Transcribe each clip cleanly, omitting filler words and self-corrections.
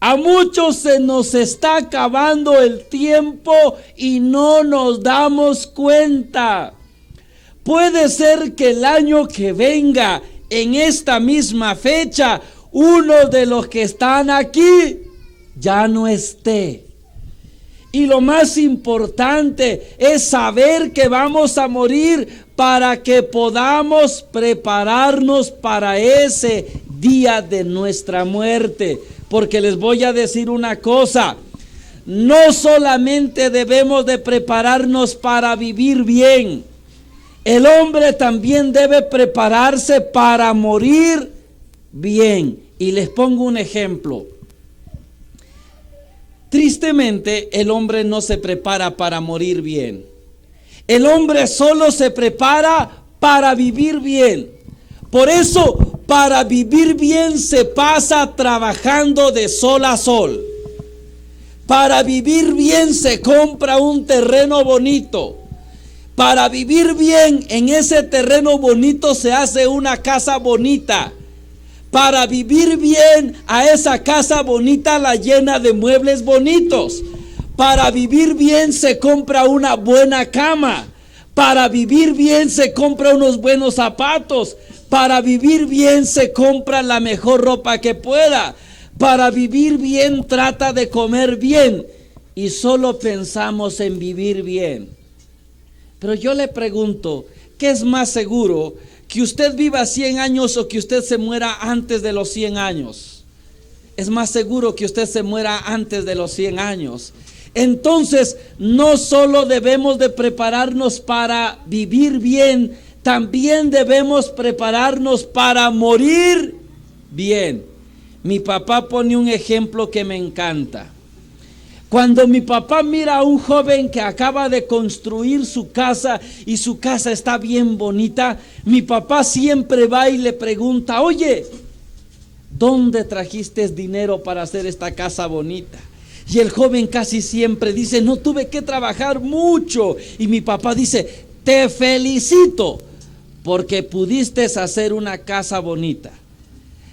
A muchos se nos está acabando el tiempo y no nos damos cuenta. Puede ser que el año que venga, en esta misma fecha, uno de los que están aquí ya no esté. Y lo más importante es saber que vamos a morir para que podamos prepararnos para ese día de nuestra muerte. Porque les voy a decir una cosa, no solamente debemos de prepararnos para vivir bien, el hombre también debe prepararse para morir bien. Y les pongo un ejemplo. Tristemente, el hombre no se prepara para morir bien. El hombre solo se prepara para vivir bien. Por eso, para vivir bien se pasa trabajando de sol a sol. Para vivir bien se compra un terreno bonito. Para vivir bien en ese terreno bonito se hace una casa bonita. Para vivir bien a esa casa bonita la llena de muebles bonitos. Para vivir bien se compra una buena cama. Para vivir bien se compra unos buenos zapatos. Para vivir bien se compra la mejor ropa que pueda. Para vivir bien trata de comer bien. Y solo pensamos en vivir bien. Pero yo le pregunto, ¿qué es más seguro? ¿Que usted viva 100 años o que usted se muera antes de los 100 años? Es más seguro que usted se muera antes de los 100 años. Entonces, no solo debemos de prepararnos para vivir bien, también debemos prepararnos para morir bien. Mi papá pone un ejemplo que me encanta. Cuando mi papá mira a un joven que acaba de construir su casa y su casa está bien bonita, mi papá siempre va y le pregunta, oye, ¿dónde trajiste dinero para hacer esta casa bonita? Y el joven casi siempre dice, no tuve que trabajar mucho. Y mi papá dice, te felicito porque pudiste hacer una casa bonita.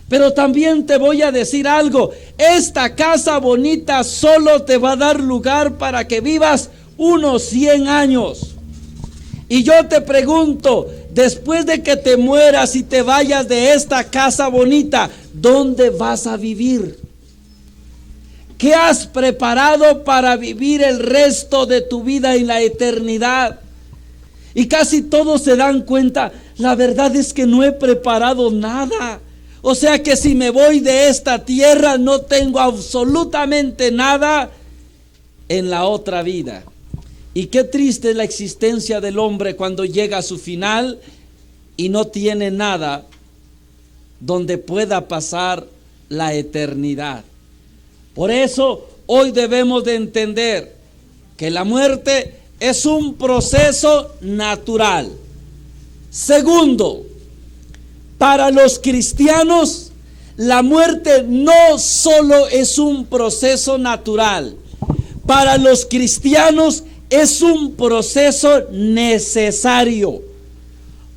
Pero también te voy a decir algo, esta casa bonita solo te va a dar lugar para que vivas unos 100 años. Y yo te pregunto, después de que te mueras y te vayas de esta casa bonita, ¿dónde vas a vivir? ¿Qué has preparado para vivir el resto de tu vida en la eternidad? Y casi todos se dan cuenta, la verdad es que no he preparado nada. O sea que si me voy de esta tierra no tengo absolutamente nada en la otra vida. Y qué triste es la existencia del hombre cuando llega a su final y no tiene nada donde pueda pasar la eternidad. Por eso hoy debemos de entender que la muerte es un proceso natural. Segundo, para los cristianos, la muerte no solo es un proceso natural. Para los cristianos es un proceso necesario.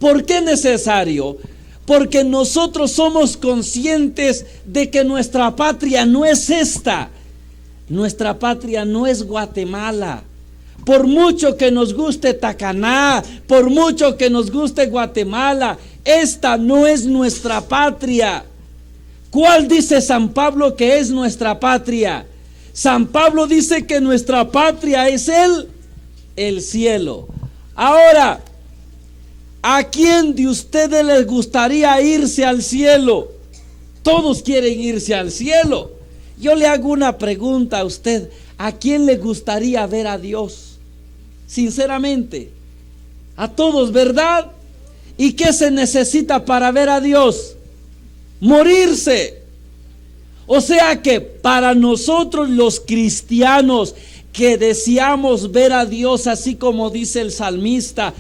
¿Por qué necesario? Porque nosotros somos conscientes de que nuestra patria no es esta. Nuestra patria no es Guatemala. Por mucho que nos guste Tacaná, por mucho que nos guste Guatemala, esta no es nuestra patria. ¿Cuál dice San Pablo que es nuestra patria? San Pablo dice que nuestra patria es el cielo. Ahora, ¿a quién de ustedes les gustaría irse al cielo? Todos quieren irse al cielo. Yo le hago una pregunta a usted. ¿A quién le gustaría ver a Dios? Sinceramente, a todos, ¿verdad? ¿Y qué se necesita para ver a Dios? Morirse. O sea que para nosotros los cristianos que deseamos ver a Dios, así como dice el salmista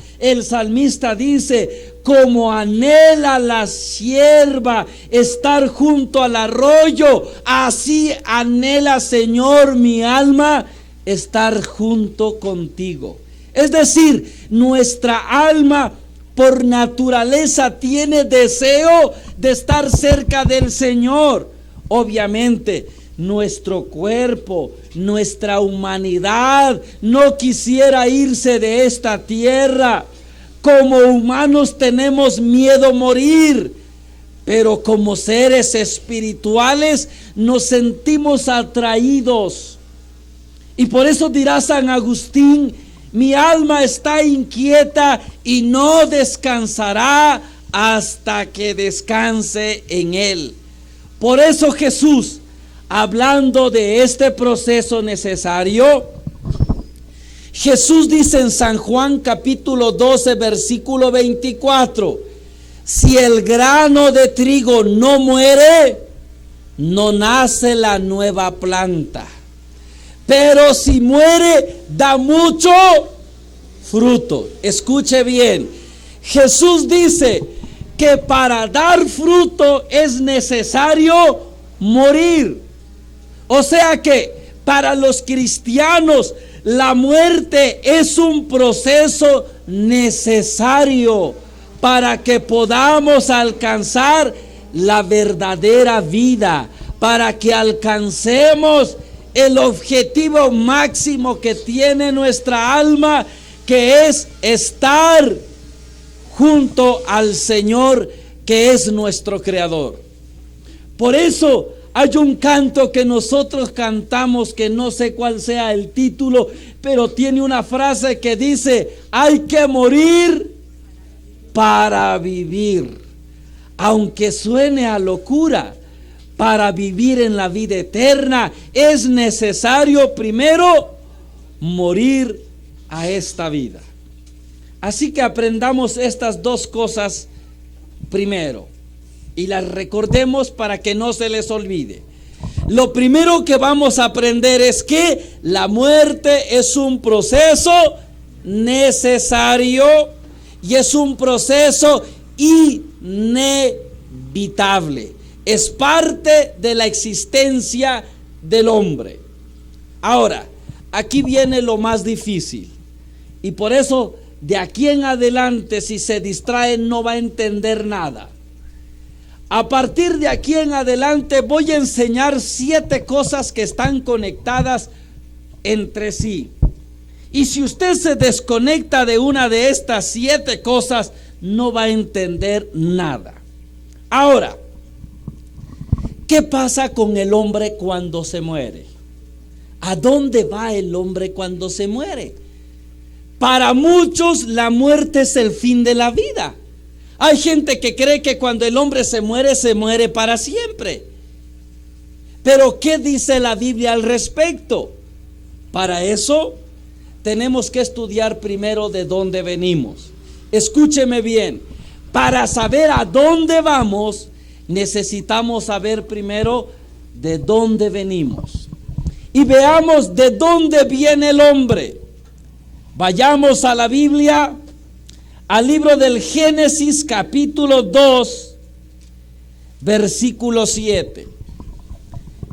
dice, como anhela la sierva estar junto al arroyo, así anhela, Señor, mi alma estar junto contigo. Es decir, nuestra alma por naturaleza tiene deseo de estar cerca del Señor. Obviamente, nuestro cuerpo, nuestra humanidad no quisiera irse de esta tierra. Como humanos tenemos miedo a morir, pero como seres espirituales nos sentimos atraídos. Y por eso dirá San Agustín: mi alma está inquieta y no descansará hasta que descanse en Él. Por eso Jesús, hablando de este proceso necesario, Jesús dice en San Juan capítulo 12 versículo 24: si el grano de trigo no muere, no nace la nueva planta. Pero si muere, da mucho fruto. Escuche bien. Jesús dice que para dar fruto es necesario morir. O sea que para los cristianos la muerte es un proceso necesario para que podamos alcanzar la verdadera vida, para que alcancemos el objetivo máximo que tiene nuestra alma, que es estar junto al Señor, que es nuestro Creador. Por eso hay un canto que nosotros cantamos, que no sé cuál sea el título, pero tiene una frase que dice: hay que morir para vivir. Aunque suene a locura, para vivir en la vida eterna es necesario primero morir a esta vida. Así que aprendamos estas dos cosas primero y las recordemos para que no se les olvide. Lo primero que vamos a aprender es que la muerte es un proceso necesario y es un proceso inevitable. Es parte de la existencia del hombre. Ahora, aquí viene lo más difícil. Y por eso, de aquí en adelante, si se distrae, no va a entender nada. A partir de aquí en adelante, voy a enseñar 7 cosas que están conectadas entre sí. Y si usted se desconecta de una de estas 7 cosas, no va a entender nada. Ahora, ¿qué pasa con el hombre cuando se muere? ¿A dónde va el hombre cuando se muere? Para muchos la muerte es el fin de la vida. Hay gente que cree que cuando el hombre se muere para siempre. Pero ¿qué dice la Biblia al respecto? Para eso tenemos que estudiar primero de dónde venimos. Escúcheme bien, para saber a dónde vamos, necesitamos saber primero de dónde venimos. Y veamos de dónde viene el hombre. Vayamos a la Biblia, al libro del Génesis capítulo 2, versículo 7.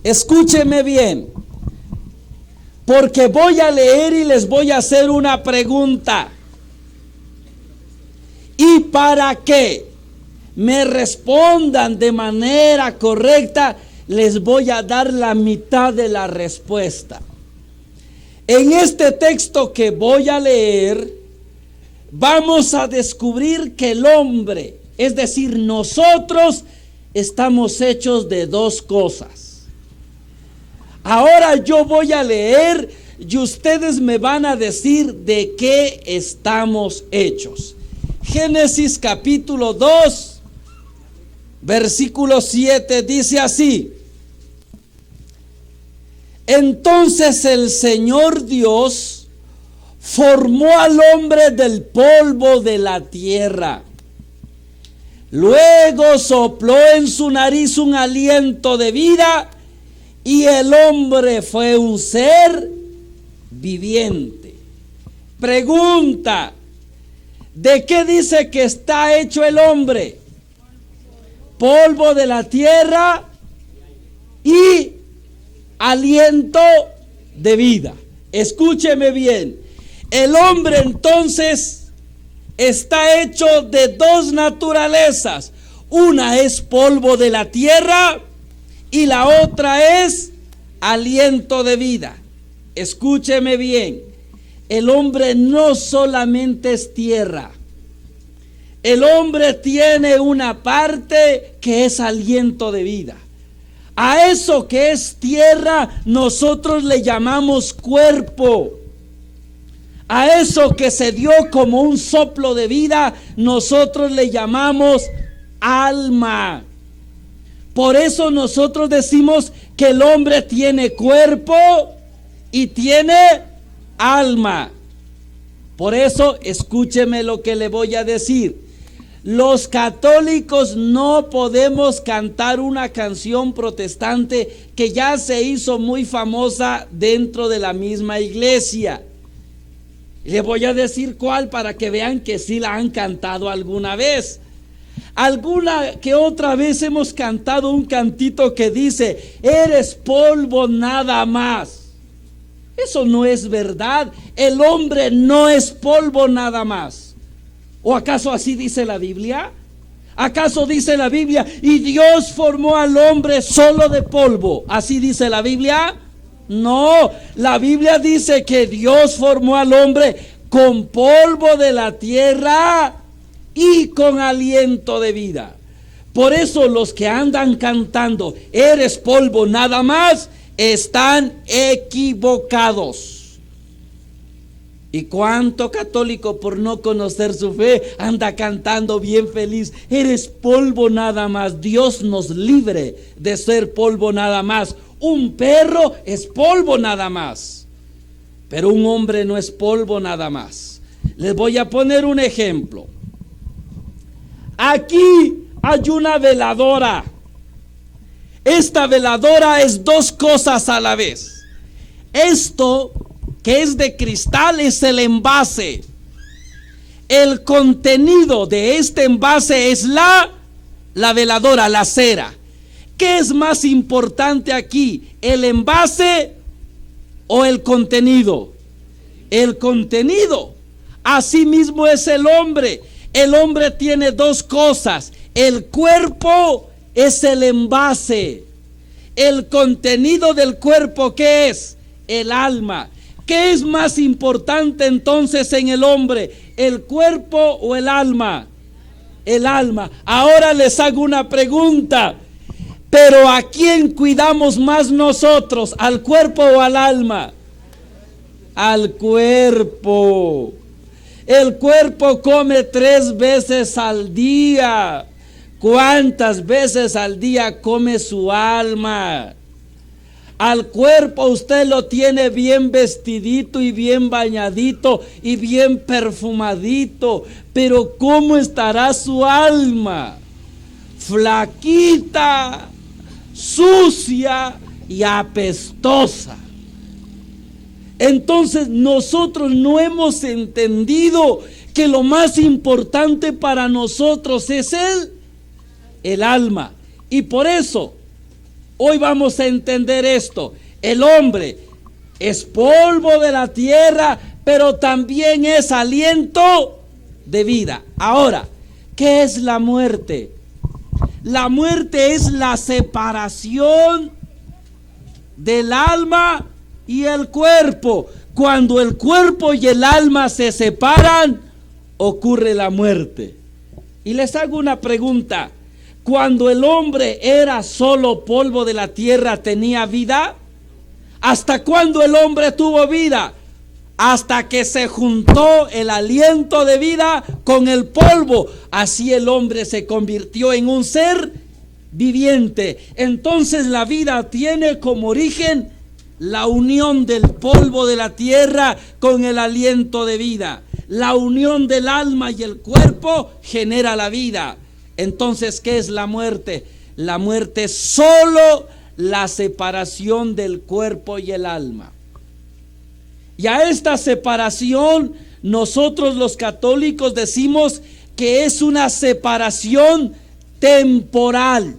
Escúcheme bien, porque voy a leer y les voy a hacer una pregunta. Y para que me respondan de manera correcta, les voy a dar la mitad de la respuesta. En este texto que voy a leer, vamos a descubrir que el hombre, es decir, nosotros, estamos hechos de 2 cosas. Ahora yo voy a leer y ustedes me van a decir de qué estamos hechos. Génesis capítulo 2, versículo 7 dice así: entonces el Señor Dios formó al hombre del polvo de la tierra. Luego sopló en su nariz un aliento de vida y el hombre fue un ser viviente. Pregunta: ¿de qué dice que está hecho el hombre? Polvo de la tierra y aliento de vida. Escúcheme bien. El hombre entonces está hecho de 2 naturalezas. Una es polvo de la tierra y la otra es aliento de vida. Escúcheme bien, el hombre no solamente es tierra. El hombre tiene una parte que es aliento de vida. A eso que es tierra nosotros le llamamos cuerpo. A eso que se dio como un soplo de vida nosotros le llamamos alma. Por eso nosotros decimos que el hombre tiene cuerpo y tiene alma. Por eso escúcheme lo que le voy a decir. Los católicos no podemos cantar una canción protestante que ya se hizo muy famosa dentro de la misma iglesia. Le voy a decir cuál para que vean que sí la han cantado alguna vez. Alguna que otra vez hemos cantado un cantito que dice: eres polvo nada más. Eso no es verdad. El hombre no es polvo nada más. ¿O acaso así dice la Biblia? ¿Acaso dice la Biblia: y Dios formó al hombre solo de polvo? ¿Así dice la Biblia? No, la Biblia dice que Dios formó al hombre con polvo de la tierra y con aliento de vida. Por eso los que andan cantando eres polvo nada más están equivocados. ¿Y cuánto católico por no conocer su fe anda cantando bien feliz? Eres polvo nada más. Dios nos libre de ser polvo nada más. Un perro es polvo nada más, pero un hombre no es polvo nada más. Les voy a poner un ejemplo. Aquí hay una veladora. Esta veladora es dos cosas a la vez. Esto que es de cristal es el envase. El contenido de este envase es la veladora, la cera. ¿Qué es más importante aquí? ¿El envase o el contenido? El contenido. Así mismo es el hombre. El hombre tiene dos cosas. El cuerpo es el envase. El contenido del cuerpo, ¿qué es? El alma. ¿Qué es más importante entonces en el hombre? ¿El cuerpo o el alma? El alma. Ahora les hago una pregunta. ¿Pero a quién cuidamos más nosotros? ¿Al cuerpo o al alma? Al cuerpo. El cuerpo come 3 veces al día. ¿Cuántas veces al día come su alma? Al cuerpo usted lo tiene bien vestidito y bien bañadito y bien perfumadito, pero ¿cómo estará su alma? Flaquita, sucia y apestosa. Entonces nosotros no hemos entendido que lo más importante para nosotros es el alma. Y por eso hoy vamos a entender esto. El hombre es polvo de la tierra, pero también es aliento de vida. Ahora, ¿qué es la muerte? La muerte es la separación del alma y el cuerpo. Cuando el cuerpo y el alma se separan, ocurre la muerte. Y les hago una pregunta. Cuando el hombre era solo polvo de la tierra, ¿tenía vida? ¿Hasta cuándo el hombre tuvo vida? Hasta que se juntó el aliento de vida con el polvo. Así el hombre se convirtió en un ser viviente. Entonces la vida tiene como origen la unión del polvo de la tierra con el aliento de vida. La unión del alma y el cuerpo genera la vida. Entonces, ¿qué es la muerte? La muerte es solo la separación del cuerpo y el alma. Y a esta separación nosotros los católicos decimos que es una separación temporal.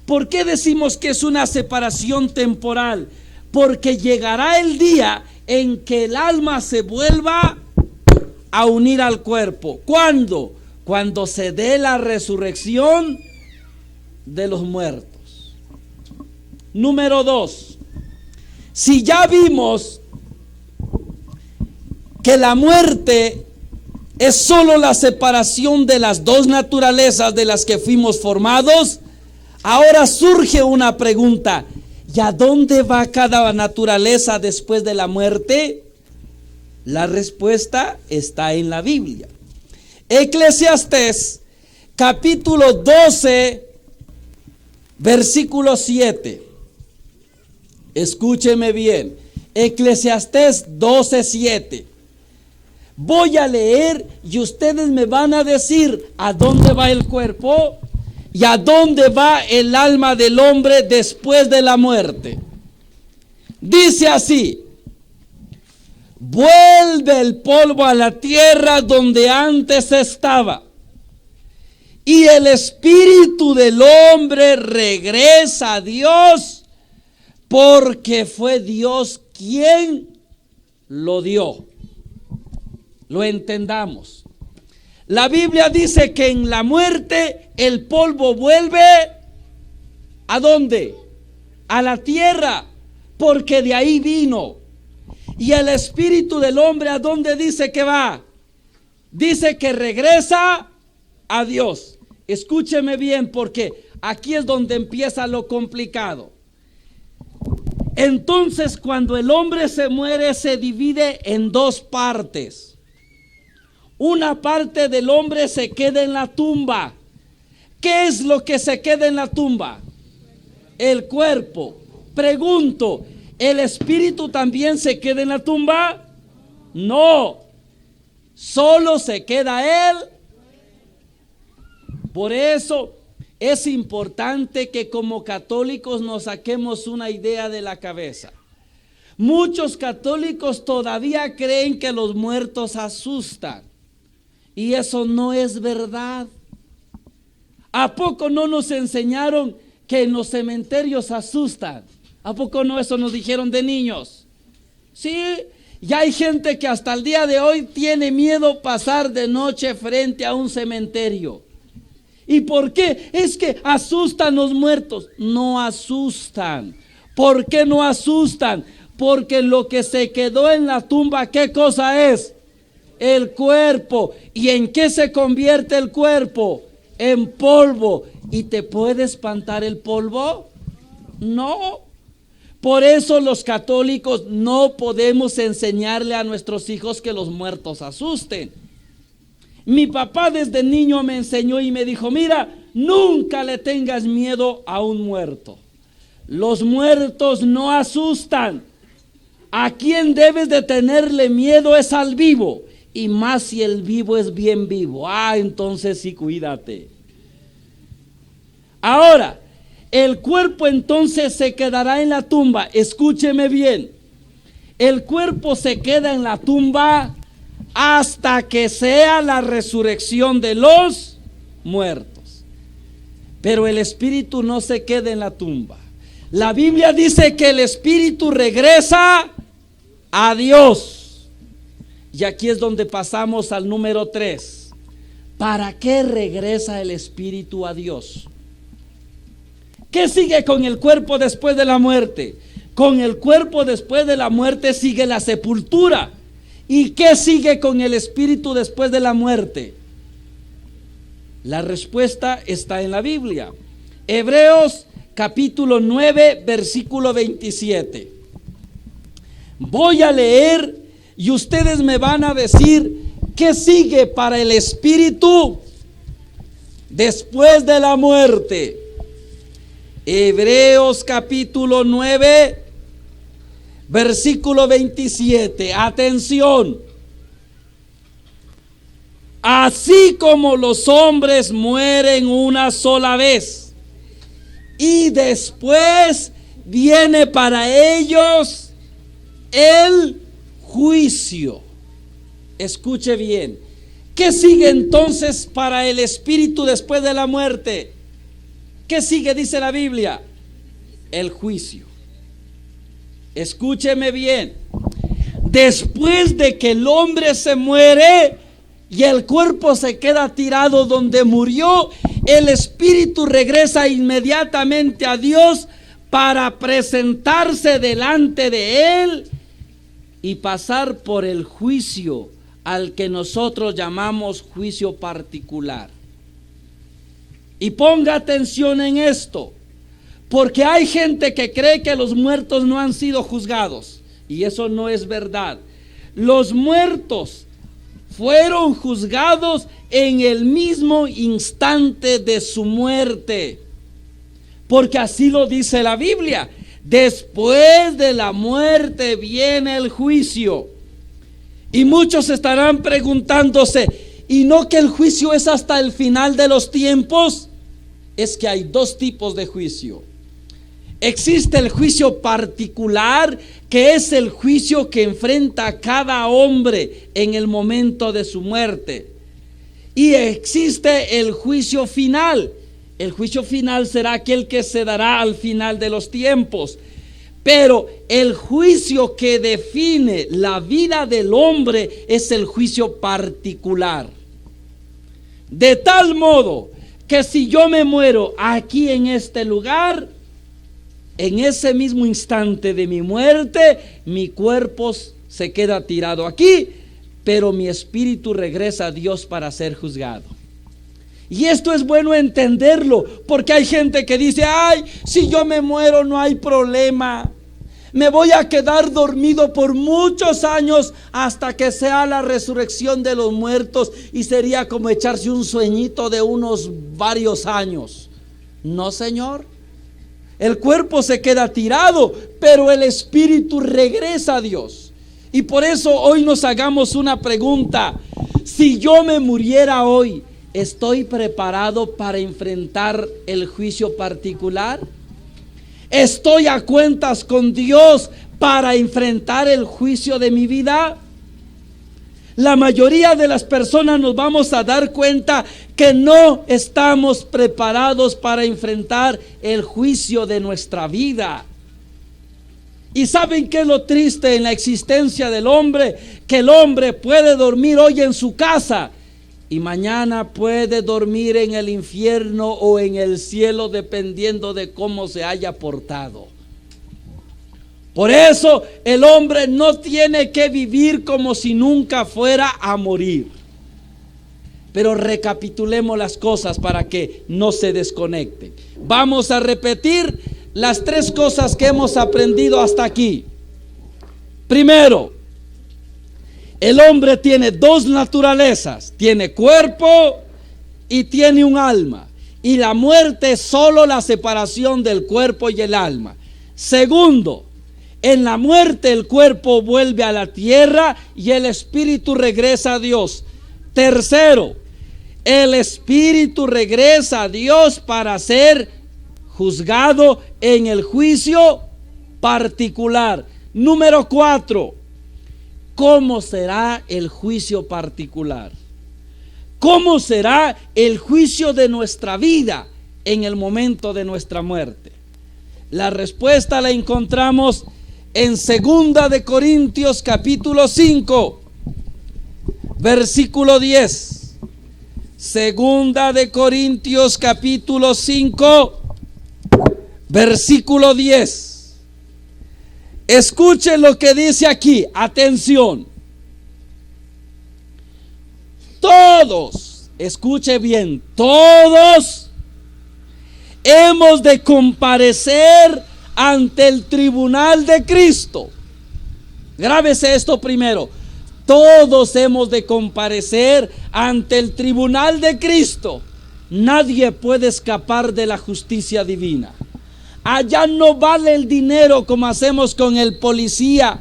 ¿Por qué decimos que es una separación temporal? Porque llegará el día en que el alma se vuelva a unir al cuerpo. ¿Cuándo? Cuando se dé la resurrección de los muertos. Número 2. Si ya vimos que la muerte es solo la separación de las dos naturalezas de las que fuimos formados, ahora surge una pregunta: ¿y a dónde va cada naturaleza después de la muerte? La respuesta está en la Biblia. Eclesiastés capítulo 12, versículo 7. Escúcheme bien. Eclesiastés 12, 7. Voy a leer y ustedes me van a decir a dónde va el cuerpo y a dónde va el alma del hombre después de la muerte. Dice así: vuelve el polvo a la tierra donde antes estaba, y el espíritu del hombre regresa a Dios, porque fue Dios quien lo dio. Lo entendamos. La Biblia dice que en la muerte el polvo vuelve ¿a dónde? A la tierra, porque de ahí vino. Y el espíritu del hombre, ¿a dónde dice que va? Dice que regresa a Dios. Escúcheme bien, porque aquí es donde empieza lo complicado. Entonces, cuando el hombre se muere, se divide en dos partes. Una parte del hombre se queda en la tumba. ¿Qué es lo que se queda en la tumba? El cuerpo. Pregunto, ¿el espíritu también se queda en la tumba? No, solo se queda él. Por eso es importante que como católicos nos saquemos una idea de la cabeza. Muchos católicos todavía creen que los muertos asustan, y eso no es verdad. ¿A poco no nos enseñaron que en los cementerios asustan? ¿A poco no eso nos dijeron de niños? Sí, ya hay gente que hasta el día de hoy tiene miedo pasar de noche frente a un cementerio. ¿Y por qué? Es que asustan los muertos. No asustan. ¿Por qué no asustan? Porque lo que se quedó en la tumba, ¿qué cosa es? El cuerpo. ¿Y en qué se convierte el cuerpo? En polvo. ¿Y te puede espantar el polvo? No. Por eso los católicos no podemos enseñarle a nuestros hijos que los muertos asusten. Mi papá desde niño me enseñó y me dijo: mira, nunca le tengas miedo a un muerto. Los muertos no asustan. A quien debes de tenerle miedo es al vivo, y más si el vivo es bien vivo. Entonces sí, cuídate. Ahora, el cuerpo entonces se quedará en la tumba. Escúcheme bien. El cuerpo se queda en la tumba hasta que sea la resurrección de los muertos. Pero el espíritu no se queda en la tumba. La Biblia dice que el espíritu regresa a Dios. Y aquí es donde pasamos al número 3. ¿Para qué regresa el espíritu a Dios? ¿Qué sigue con el cuerpo después de la muerte? Con el cuerpo después de la muerte sigue la sepultura. ¿Y qué sigue con el espíritu después de la muerte? La respuesta está en la Biblia. Hebreos capítulo 9, versículo 27. Voy a leer y ustedes me van a decir qué sigue para el espíritu después de la muerte. Hebreos capítulo 9, versículo 27. Atención. Así como los hombres mueren una sola vez, y después viene para ellos el juicio. Escuche bien. ¿Qué sigue entonces para el espíritu después de la muerte? ¿Qué sigue? Dice la Biblia. El juicio. Escúcheme bien. Después de que el hombre se muere y el cuerpo se queda tirado donde murió, el espíritu regresa inmediatamente a Dios para presentarse delante de Él y pasar por el juicio al que nosotros llamamos juicio particular. Y ponga atención en esto, porque hay gente que cree que los muertos no han sido juzgados, y eso no es verdad. Los muertos fueron juzgados en el mismo instante de su muerte, porque así lo dice la Biblia. Después de la muerte viene el juicio. Y muchos estarán preguntándose, ¿y no que el juicio es hasta el final de los tiempos? Es que hay dos tipos de juicio. Existe el juicio particular, que es el juicio que enfrenta a cada hombre en el momento de su muerte. Y existe el juicio final. El juicio final será aquel que se dará al final de los tiempos. Pero el juicio que define la vida del hombre es el juicio particular. De tal modo que si yo me muero aquí en este lugar, en ese mismo instante de mi muerte, mi cuerpo se queda tirado aquí, pero mi espíritu regresa a Dios para ser juzgado. Y esto es bueno entenderlo, porque hay gente que dice, ay, si yo me muero no hay problema. Me voy a quedar dormido por muchos años hasta que sea la resurrección de los muertos, y sería como echarse un sueñito de unos varios años. No, señor. El cuerpo se queda tirado, pero el espíritu regresa a Dios. Y por eso hoy nos hagamos una pregunta. Si yo me muriera hoy, ¿estoy preparado para enfrentar el juicio particular? ¿Estoy a cuentas con Dios para enfrentar el juicio de mi vida? La mayoría de las personas nos vamos a dar cuenta que no estamos preparados para enfrentar el juicio de nuestra vida. ¿Y saben qué es lo triste en la existencia del hombre? Que el hombre puede dormir hoy en su casa y mañana puede dormir en el infierno o en el cielo, dependiendo de cómo se haya portado. Por eso el hombre no tiene que vivir como si nunca fuera a morir. Pero recapitulemos las cosas para que no se desconecten. Vamos a repetir las tres cosas que hemos aprendido hasta aquí. Primero, el hombre tiene dos naturalezas, tiene cuerpo y tiene un alma. Y la muerte es solo la separación del cuerpo y el alma. Segundo, en la muerte el cuerpo vuelve a la tierra y el espíritu regresa a Dios. Tercero, el espíritu regresa a Dios para ser juzgado en el juicio particular. Número 4. ¿Cómo será el juicio particular? ¿Cómo será el juicio de nuestra vida en el momento de nuestra muerte? La respuesta la encontramos en 2 de Corintios capítulo 5, versículo 10. 2 de Corintios capítulo 5, versículo 10. Escuchen lo que dice aquí, atención. Todos, escuche bien, todos hemos de comparecer ante el tribunal de Cristo. Grábese esto primero. Todos hemos de comparecer ante el tribunal de Cristo. Nadie puede escapar de la justicia divina. Allá no vale el dinero como hacemos con el policía.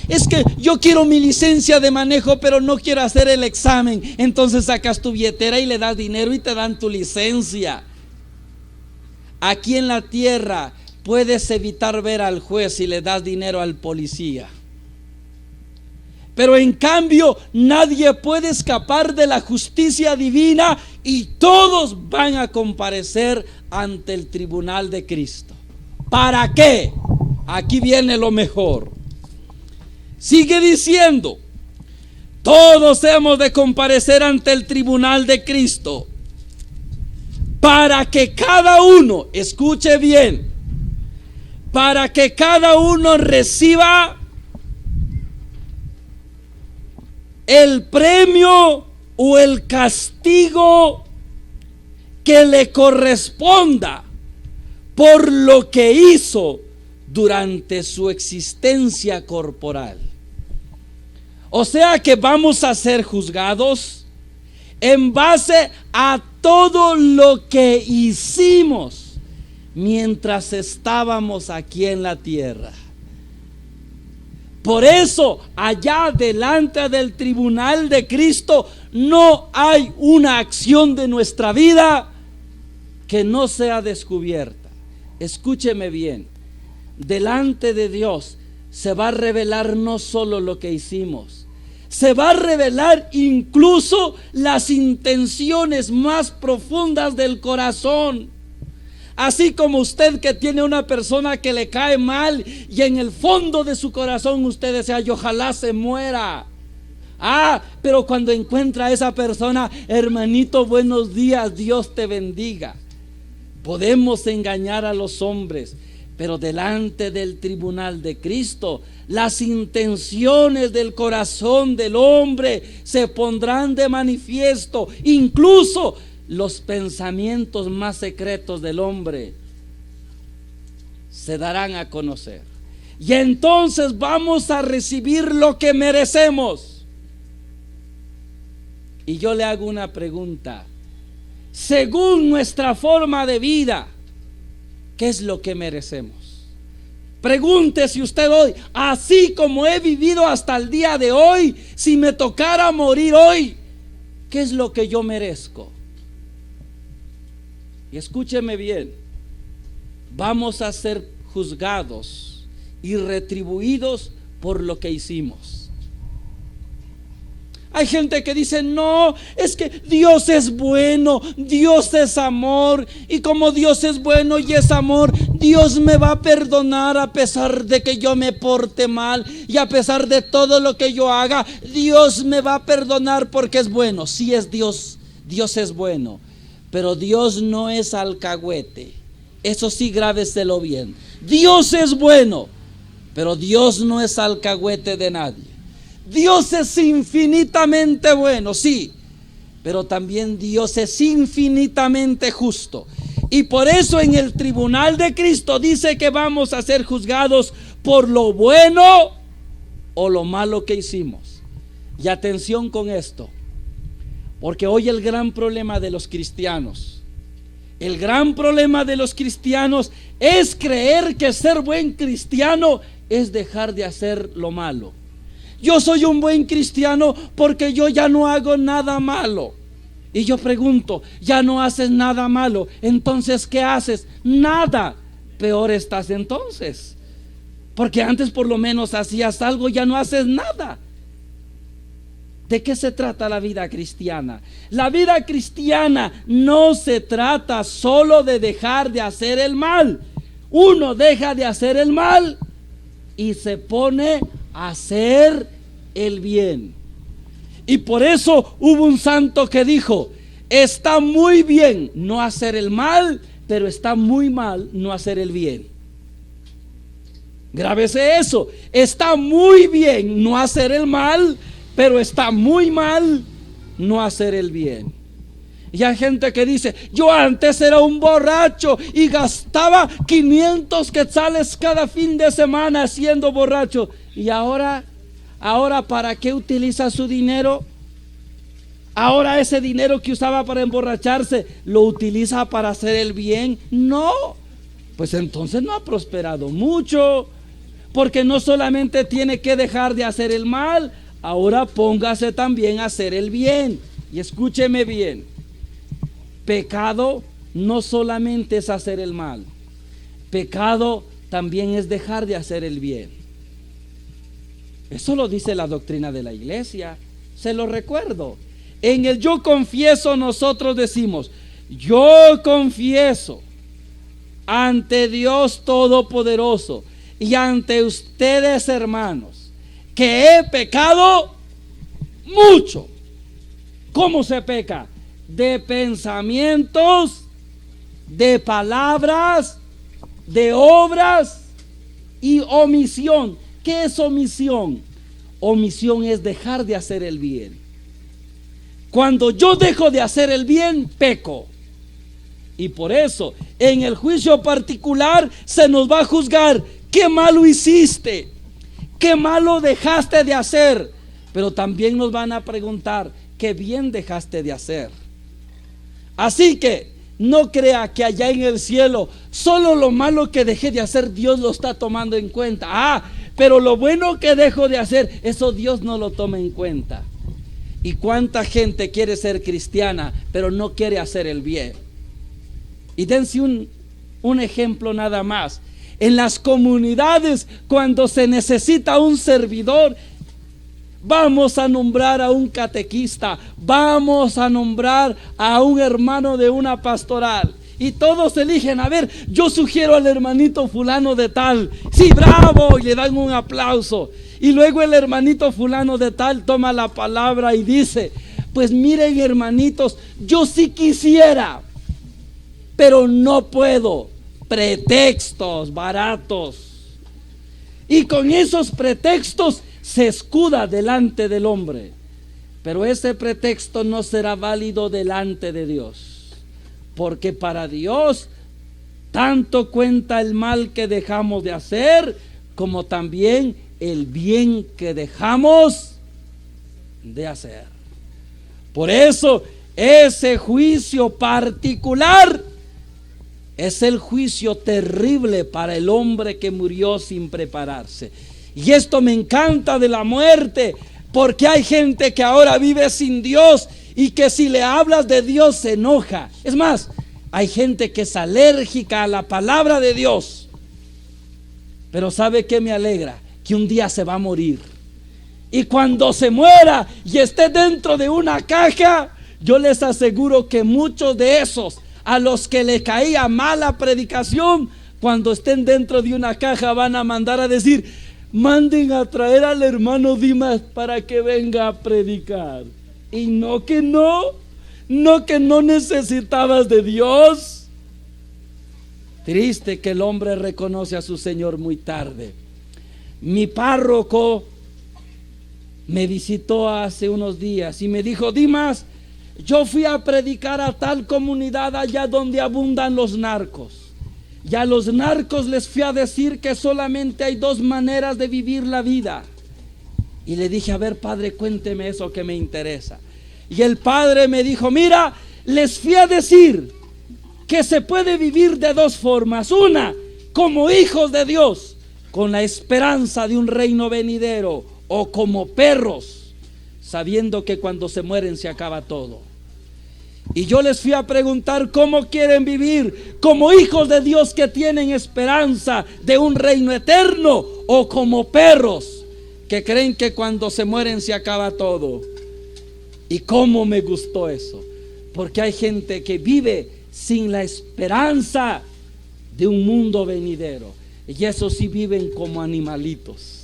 Es que yo quiero mi licencia de manejo, pero no quiero hacer el examen. Entonces sacas tu billetera y le das dinero y te dan tu licencia. Aquí en la tierra puedes evitar ver al juez si le das dinero al policía. Pero en cambio nadie puede escapar de la justicia divina y todos van a comparecer ante el tribunal de Cristo. ¿Para qué? Aquí viene lo mejor. Sigue diciendo, todos hemos de comparecer ante el tribunal de Cristo para que cada uno, escuche bien, para que cada uno reciba el premio o el castigo que le corresponda por lo que hizo durante su existencia corporal. O sea que vamos a ser juzgados en base a todo lo que hicimos mientras estábamos aquí en la tierra. Por eso, allá delante del tribunal de Cristo, no hay una acción de nuestra vida que no sea descubierta. Escúcheme bien, delante de Dios se va a revelar no solo lo que hicimos, se va a revelar incluso las intenciones más profundas del corazón. Así como usted que tiene una persona que le cae mal y en el fondo de su corazón usted desea, y ojalá se muera. Pero cuando encuentra a esa persona, hermanito, buenos días, Dios te bendiga. Podemos engañar a los hombres, pero delante del tribunal de Cristo, las intenciones del corazón del hombre se pondrán de manifiesto. Incluso los pensamientos más secretos del hombre se darán a conocer. Y entonces vamos a recibir lo que merecemos. Y yo le hago una pregunta. Según nuestra forma de vida, ¿qué es lo que merecemos? Pregúntese usted hoy, así como he vivido hasta el día de hoy, si me tocara morir hoy, ¿qué es lo que yo merezco? Y escúcheme bien, vamos a ser juzgados y retribuidos por lo que hicimos. Hay gente que dice, no, es que Dios es bueno, Dios es amor, y como Dios es bueno y es amor, Dios me va a perdonar a pesar de que yo me porte mal, y a pesar de todo lo que yo haga, Dios me va a perdonar porque es bueno. Sí es Dios, Dios es bueno, pero Dios no es alcahuete. Eso sí, grábeselo bien. Dios es bueno, pero Dios no es alcahuete de nadie. Dios es infinitamente bueno, sí, pero también Dios es infinitamente justo. Y por eso en el tribunal de Cristo dice que vamos a ser juzgados por lo bueno o lo malo que hicimos. Y atención con esto, porque hoy el gran problema de los cristianos, es creer que ser buen cristiano es dejar de hacer lo malo. Yo soy un buen cristiano porque yo ya no hago nada malo. Y yo pregunto, ya no haces nada malo, entonces ¿qué haces? Nada. Peor estás entonces, porque antes por lo menos hacías algo, ya no haces nada. ¿De qué se trata la vida cristiana? La vida cristiana no se trata solo de dejar de hacer el mal. Uno deja de hacer el mal y se pone a hacer el bien. Y por eso hubo un santo que dijo, está muy bien no hacer el mal, pero está muy mal no hacer el bien. Grábese eso, está muy bien no hacer el mal, pero está muy mal no hacer el bien. Y hay gente que dice, yo antes era un borracho y gastaba 500 quetzales cada fin de semana siendo borracho. Y ahora ¿para qué utiliza su dinero? Ahora ese dinero que usaba para emborracharse, ¿lo utiliza para hacer el bien? No, pues entonces no ha prosperado mucho, porque no solamente tiene que dejar de hacer el mal, ahora póngase también a hacer el bien. Y escúcheme bien, pecado no solamente es hacer el mal, pecado también es dejar de hacer el bien. Eso lo dice la doctrina de la iglesia, se lo recuerdo. En el yo confieso nosotros decimos, yo confieso ante Dios Todopoderoso y ante ustedes, hermanos, que he pecado mucho. ¿Cómo se peca? De pensamientos, de palabras, de obras y omisión. ¿Qué es omisión? Omisión es dejar de hacer el bien. Cuando yo dejo de hacer el bien, peco. Y por eso, en el juicio particular se nos va a juzgar. ¿Qué malo hiciste? ¿Qué malo dejaste de hacer? Pero también nos van a preguntar, ¿qué bien dejaste de hacer? Así que no crea que allá en el cielo solo lo malo que dejé de hacer Dios lo está tomando en cuenta. Pero lo bueno que dejo de hacer, eso Dios no lo toma en cuenta. ¿Y cuánta gente quiere ser cristiana pero no quiere hacer el bien? Y dense un ejemplo nada más. En las comunidades, cuando se necesita un servidor, vamos a nombrar a un catequista, vamos a nombrar a un hermano de una pastoral. Y todos eligen, a ver, yo sugiero al hermanito fulano de tal. Sí, bravo, y le dan un aplauso. Y luego el hermanito fulano de tal toma la palabra y dice, pues miren hermanitos, yo sí quisiera, pero no puedo. Pretextos baratos. Y con esos pretextos se escuda delante del hombre. Pero ese pretexto no será válido delante de Dios. Porque para Dios tanto cuenta el mal que dejamos de hacer, como también el bien que dejamos de hacer. Por eso ese juicio particular es el juicio terrible para el hombre que murió sin prepararse. Y esto me encanta de la muerte, porque hay gente que ahora vive sin Dios y que si le hablas de Dios se enoja. Es más, hay gente que es alérgica a la palabra de Dios. Pero ¿sabe qué me alegra? Que un día se va a morir. Y cuando se muera y esté dentro de una caja, yo les aseguro que muchos de esos a los que le caía mala predicación, cuando estén dentro de una caja van a mandar a decir, manden a traer al hermano Dimas para que venga a predicar. Y no que no necesitabas de Dios. Triste que el hombre reconoce a su Señor muy tarde. Mi párroco me visitó hace unos días y me dijo, Dimas, yo fui a predicar a tal comunidad allá donde abundan los narcos. Y a los narcos les fui a decir que solamente hay dos maneras de vivir la vida. Y le dije, a ver, padre, cuénteme eso que me interesa. Y el padre me dijo, mira, les fui a decir que se puede vivir de dos formas. Una, como hijos de Dios, con la esperanza de un reino venidero, o como perros, sabiendo que cuando se mueren se acaba todo. Y yo les fui a preguntar cómo quieren vivir, como hijos de Dios que tienen esperanza de un reino eterno, o como perros que creen que cuando se mueren se acaba todo. Y cómo me gustó eso, porque hay gente que vive sin la esperanza de un mundo venidero, y eso sí viven como animalitos.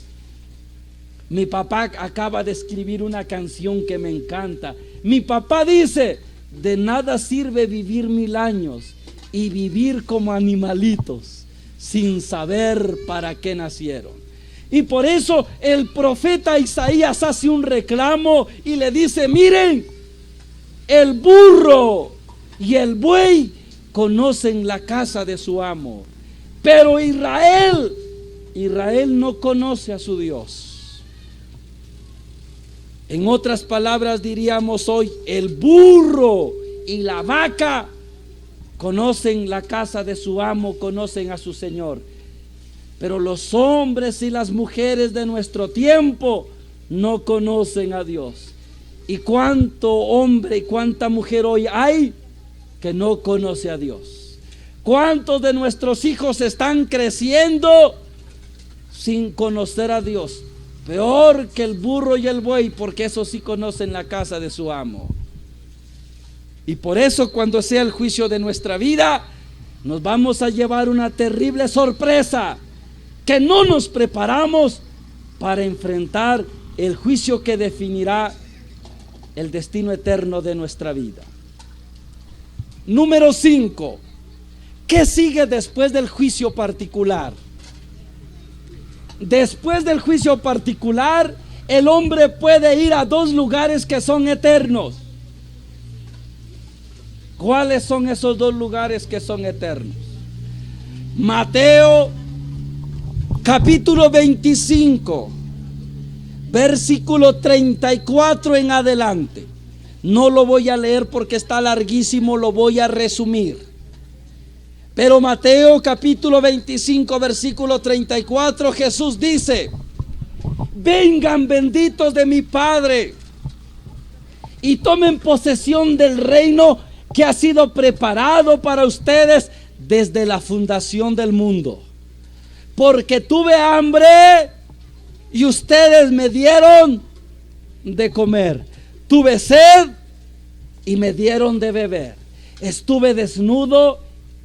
Mi papá acaba de escribir una canción que me encanta. Mi papá dice, de nada sirve vivir 1000 años y vivir como animalitos sin saber para qué nacieron. Y por eso el profeta Isaías hace un reclamo y le dice, miren, el burro y el buey conocen la casa de su amo, pero Israel no conoce a su Dios. En otras palabras diríamos hoy, el burro y la vaca conocen la casa de su amo, conocen a su Señor. Pero los hombres y las mujeres de nuestro tiempo no conocen a Dios. ¿Y cuánto hombre y cuánta mujer hoy hay que no conoce a Dios? ¿Cuántos de nuestros hijos están creciendo sin conocer a Dios? Peor que el burro y el buey, porque esos sí conocen la casa de su amo. Y por eso cuando sea el juicio de nuestra vida, nos vamos a llevar una terrible sorpresa, que no nos preparamos para enfrentar el juicio que definirá el destino eterno de nuestra vida. Número 5. ¿Qué sigue después del juicio particular? después del juicio particular, el hombre puede ir a dos lugares que son eternos. ¿Cuáles son esos dos lugares que son eternos? Mateo capítulo 25, versículo 34 en adelante. No lo voy a leer porque está larguísimo, lo voy a resumir. Pero Mateo capítulo 25, versículo 34, Jesús dice: vengan benditos de mi Padre y tomen posesión del reino que ha sido preparado para ustedes desde la fundación del mundo. Porque tuve hambre y ustedes me dieron de comer. Tuve sed y me dieron de beber. Estuve desnudo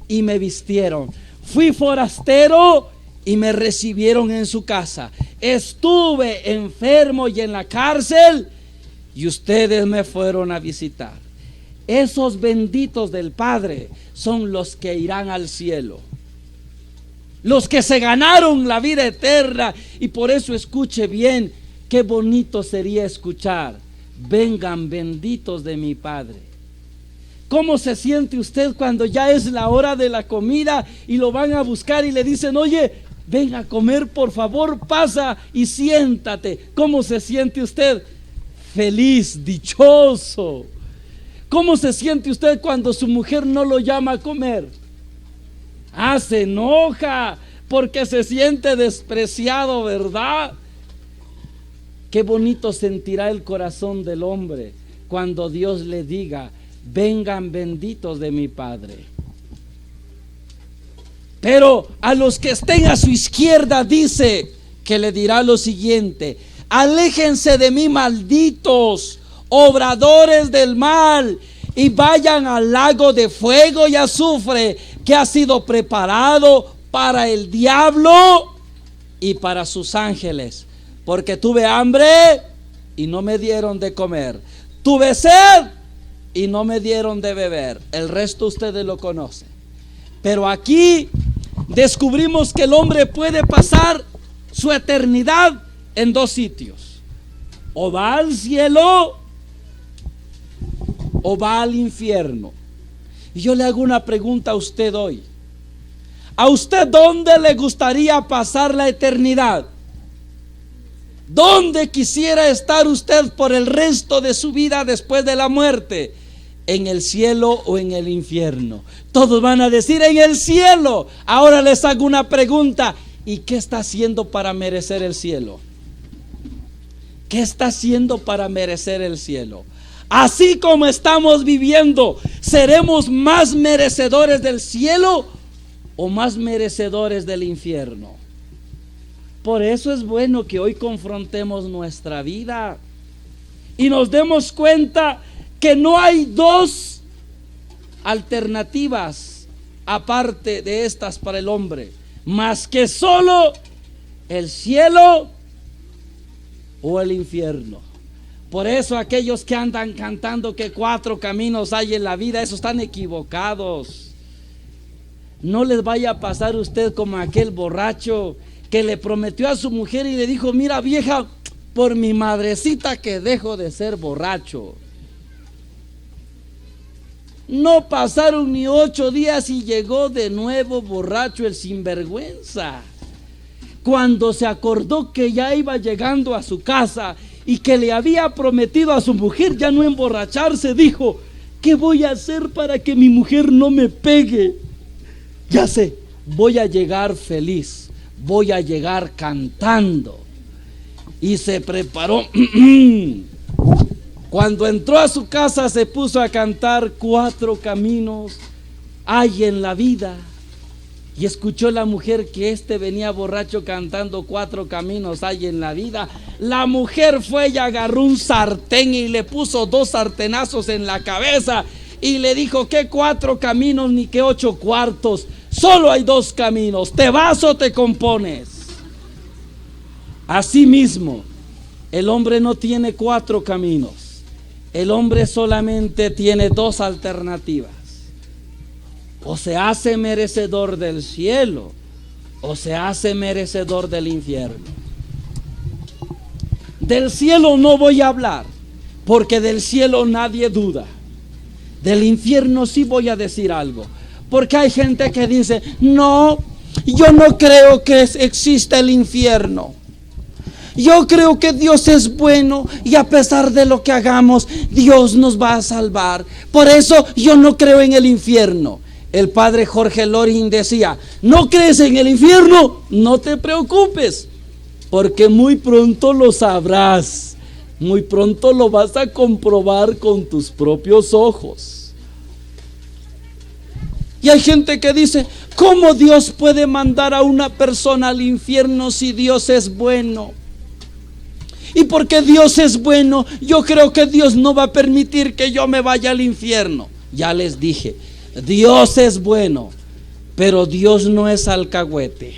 y me vistieron. Fui forastero y me recibieron en su casa. Estuve enfermo y en la cárcel y ustedes me fueron a visitar. Esos benditos del Padre son los que irán al cielo, los que se ganaron la vida eterna. Y por eso escuche bien, qué bonito sería escuchar: vengan benditos de mi Padre. ¿Cómo se siente usted cuando ya es la hora de la comida y lo van a buscar y le dicen: oye, ven a comer, por favor, pasa y siéntate? ¿Cómo se siente usted? Feliz, dichoso. ¿Cómo se siente usted cuando su mujer no lo llama a comer? Se enoja porque se siente despreciado, ¿verdad? Qué bonito sentirá el corazón del hombre cuando Dios le diga: vengan benditos de mi Padre. Pero a los que estén a su izquierda dice que le dirá lo siguiente: aléjense de mí, malditos, obradores del mal, y vayan al lago de fuego y azufre que ha sido preparado para el diablo y para sus ángeles. Porque tuve hambre y no me dieron de comer, tuve sed y no me dieron de beber. El resto ustedes lo conocen. Pero aquí descubrimos que el hombre puede pasar su eternidad en dos sitios: o va al cielo o va al infierno. Y yo le hago una pregunta a usted hoy: ¿a usted dónde le gustaría pasar la eternidad? ¿Dónde quisiera estar usted por el resto de su vida después de la muerte? ¿En el cielo o en el infierno? Todos van a decir: en el cielo. Ahora les hago una pregunta: ¿y qué está haciendo para merecer el cielo? ¿Qué está haciendo para merecer el cielo? Así como estamos viviendo, ¿seremos más merecedores del cielo o más merecedores del infierno? Por eso es bueno que hoy confrontemos nuestra vida y nos demos cuenta que no hay dos alternativas aparte de estas para el hombre, más que solo el cielo o el infierno. Por eso aquellos que andan cantando que 4 caminos hay en la vida, esos están equivocados. No les vaya a pasar a usted como aquel borracho que le prometió a su mujer y le dijo: mira, vieja, por mi madrecita que dejo de ser borracho. No pasaron ni 8 días y llegó de nuevo borracho el sinvergüenza. Cuando se acordó que ya iba llegando a su casa y que le había prometido a su mujer ya no emborracharse, dijo: ¿qué voy a hacer para que mi mujer no me pegue? Ya sé, voy a llegar feliz, voy a llegar cantando. Y se preparó. Cuando entró a su casa se puso a cantar: 4 caminos hay en la vida. Y escuchó la mujer que venía borracho cantando: 4 caminos hay en la vida. La mujer fue y agarró un sartén y le puso 2 sartenazos en la cabeza y le dijo: ¿qué 4 caminos ni qué 8 cuartos? Solo hay 2 caminos, ¿te vas o te compones? Así mismo, el hombre no tiene 4 caminos. El hombre solamente tiene 2 alternativas: o se hace merecedor del cielo o se hace merecedor del infierno. Del cielo no voy a hablar, porque del cielo nadie duda. Del infierno sí voy a decir algo, porque hay gente que dice: no, yo no creo que exista el infierno. Yo creo que Dios es bueno y a pesar de lo que hagamos, Dios nos va a salvar. Por eso yo no creo en el infierno. El padre Jorge Loring decía: ¿no crees en el infierno? No te preocupes, porque muy pronto lo sabrás. Muy pronto lo vas a comprobar con tus propios ojos. Y hay gente que dice: ¿cómo Dios puede mandar a una persona al infierno si Dios es bueno? Y porque Dios es bueno, yo creo que Dios no va a permitir que yo me vaya al infierno. Ya les dije, Dios es bueno, pero Dios no es alcahuete.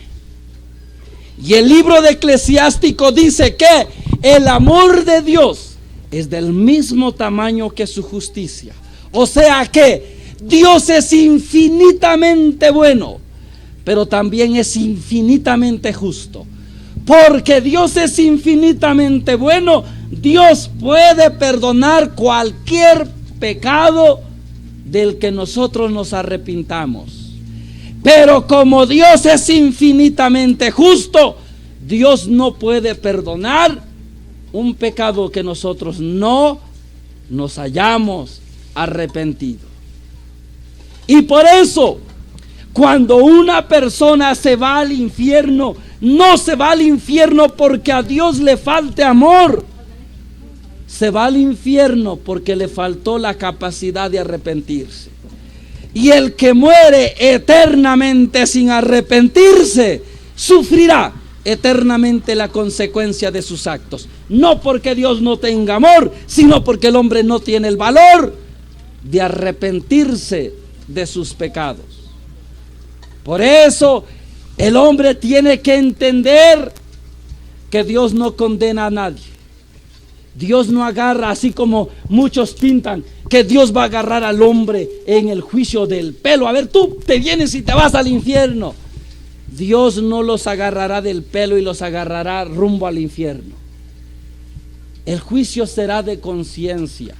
Y el libro de Eclesiástico dice que el amor de Dios es del mismo tamaño que su justicia. O sea que Dios es infinitamente bueno, pero también es infinitamente justo. Porque Dios es infinitamente bueno, Dios puede perdonar cualquier pecado del que nosotros nos arrepintamos. Pero como Dios es infinitamente justo, Dios no puede perdonar un pecado que nosotros no nos hayamos arrepentido. Y por eso, cuando una persona se va al infierno, no se va al infierno porque a Dios le falte amor. Se va al infierno porque le faltó la capacidad de arrepentirse. Y el que muere eternamente sin arrepentirse, sufrirá eternamente la consecuencia de sus actos. No porque Dios no tenga amor, sino porque el hombre no tiene el valor de arrepentirse de sus pecados. Por eso el hombre tiene que entender que Dios no condena a nadie. Dios no agarra, así como muchos pintan, que Dios va a agarrar al hombre en el juicio del pelo. A ver, tú te vienes y te vas al infierno. Dios no los agarrará del pelo y los agarrará rumbo al infierno. El juicio será de conciencia.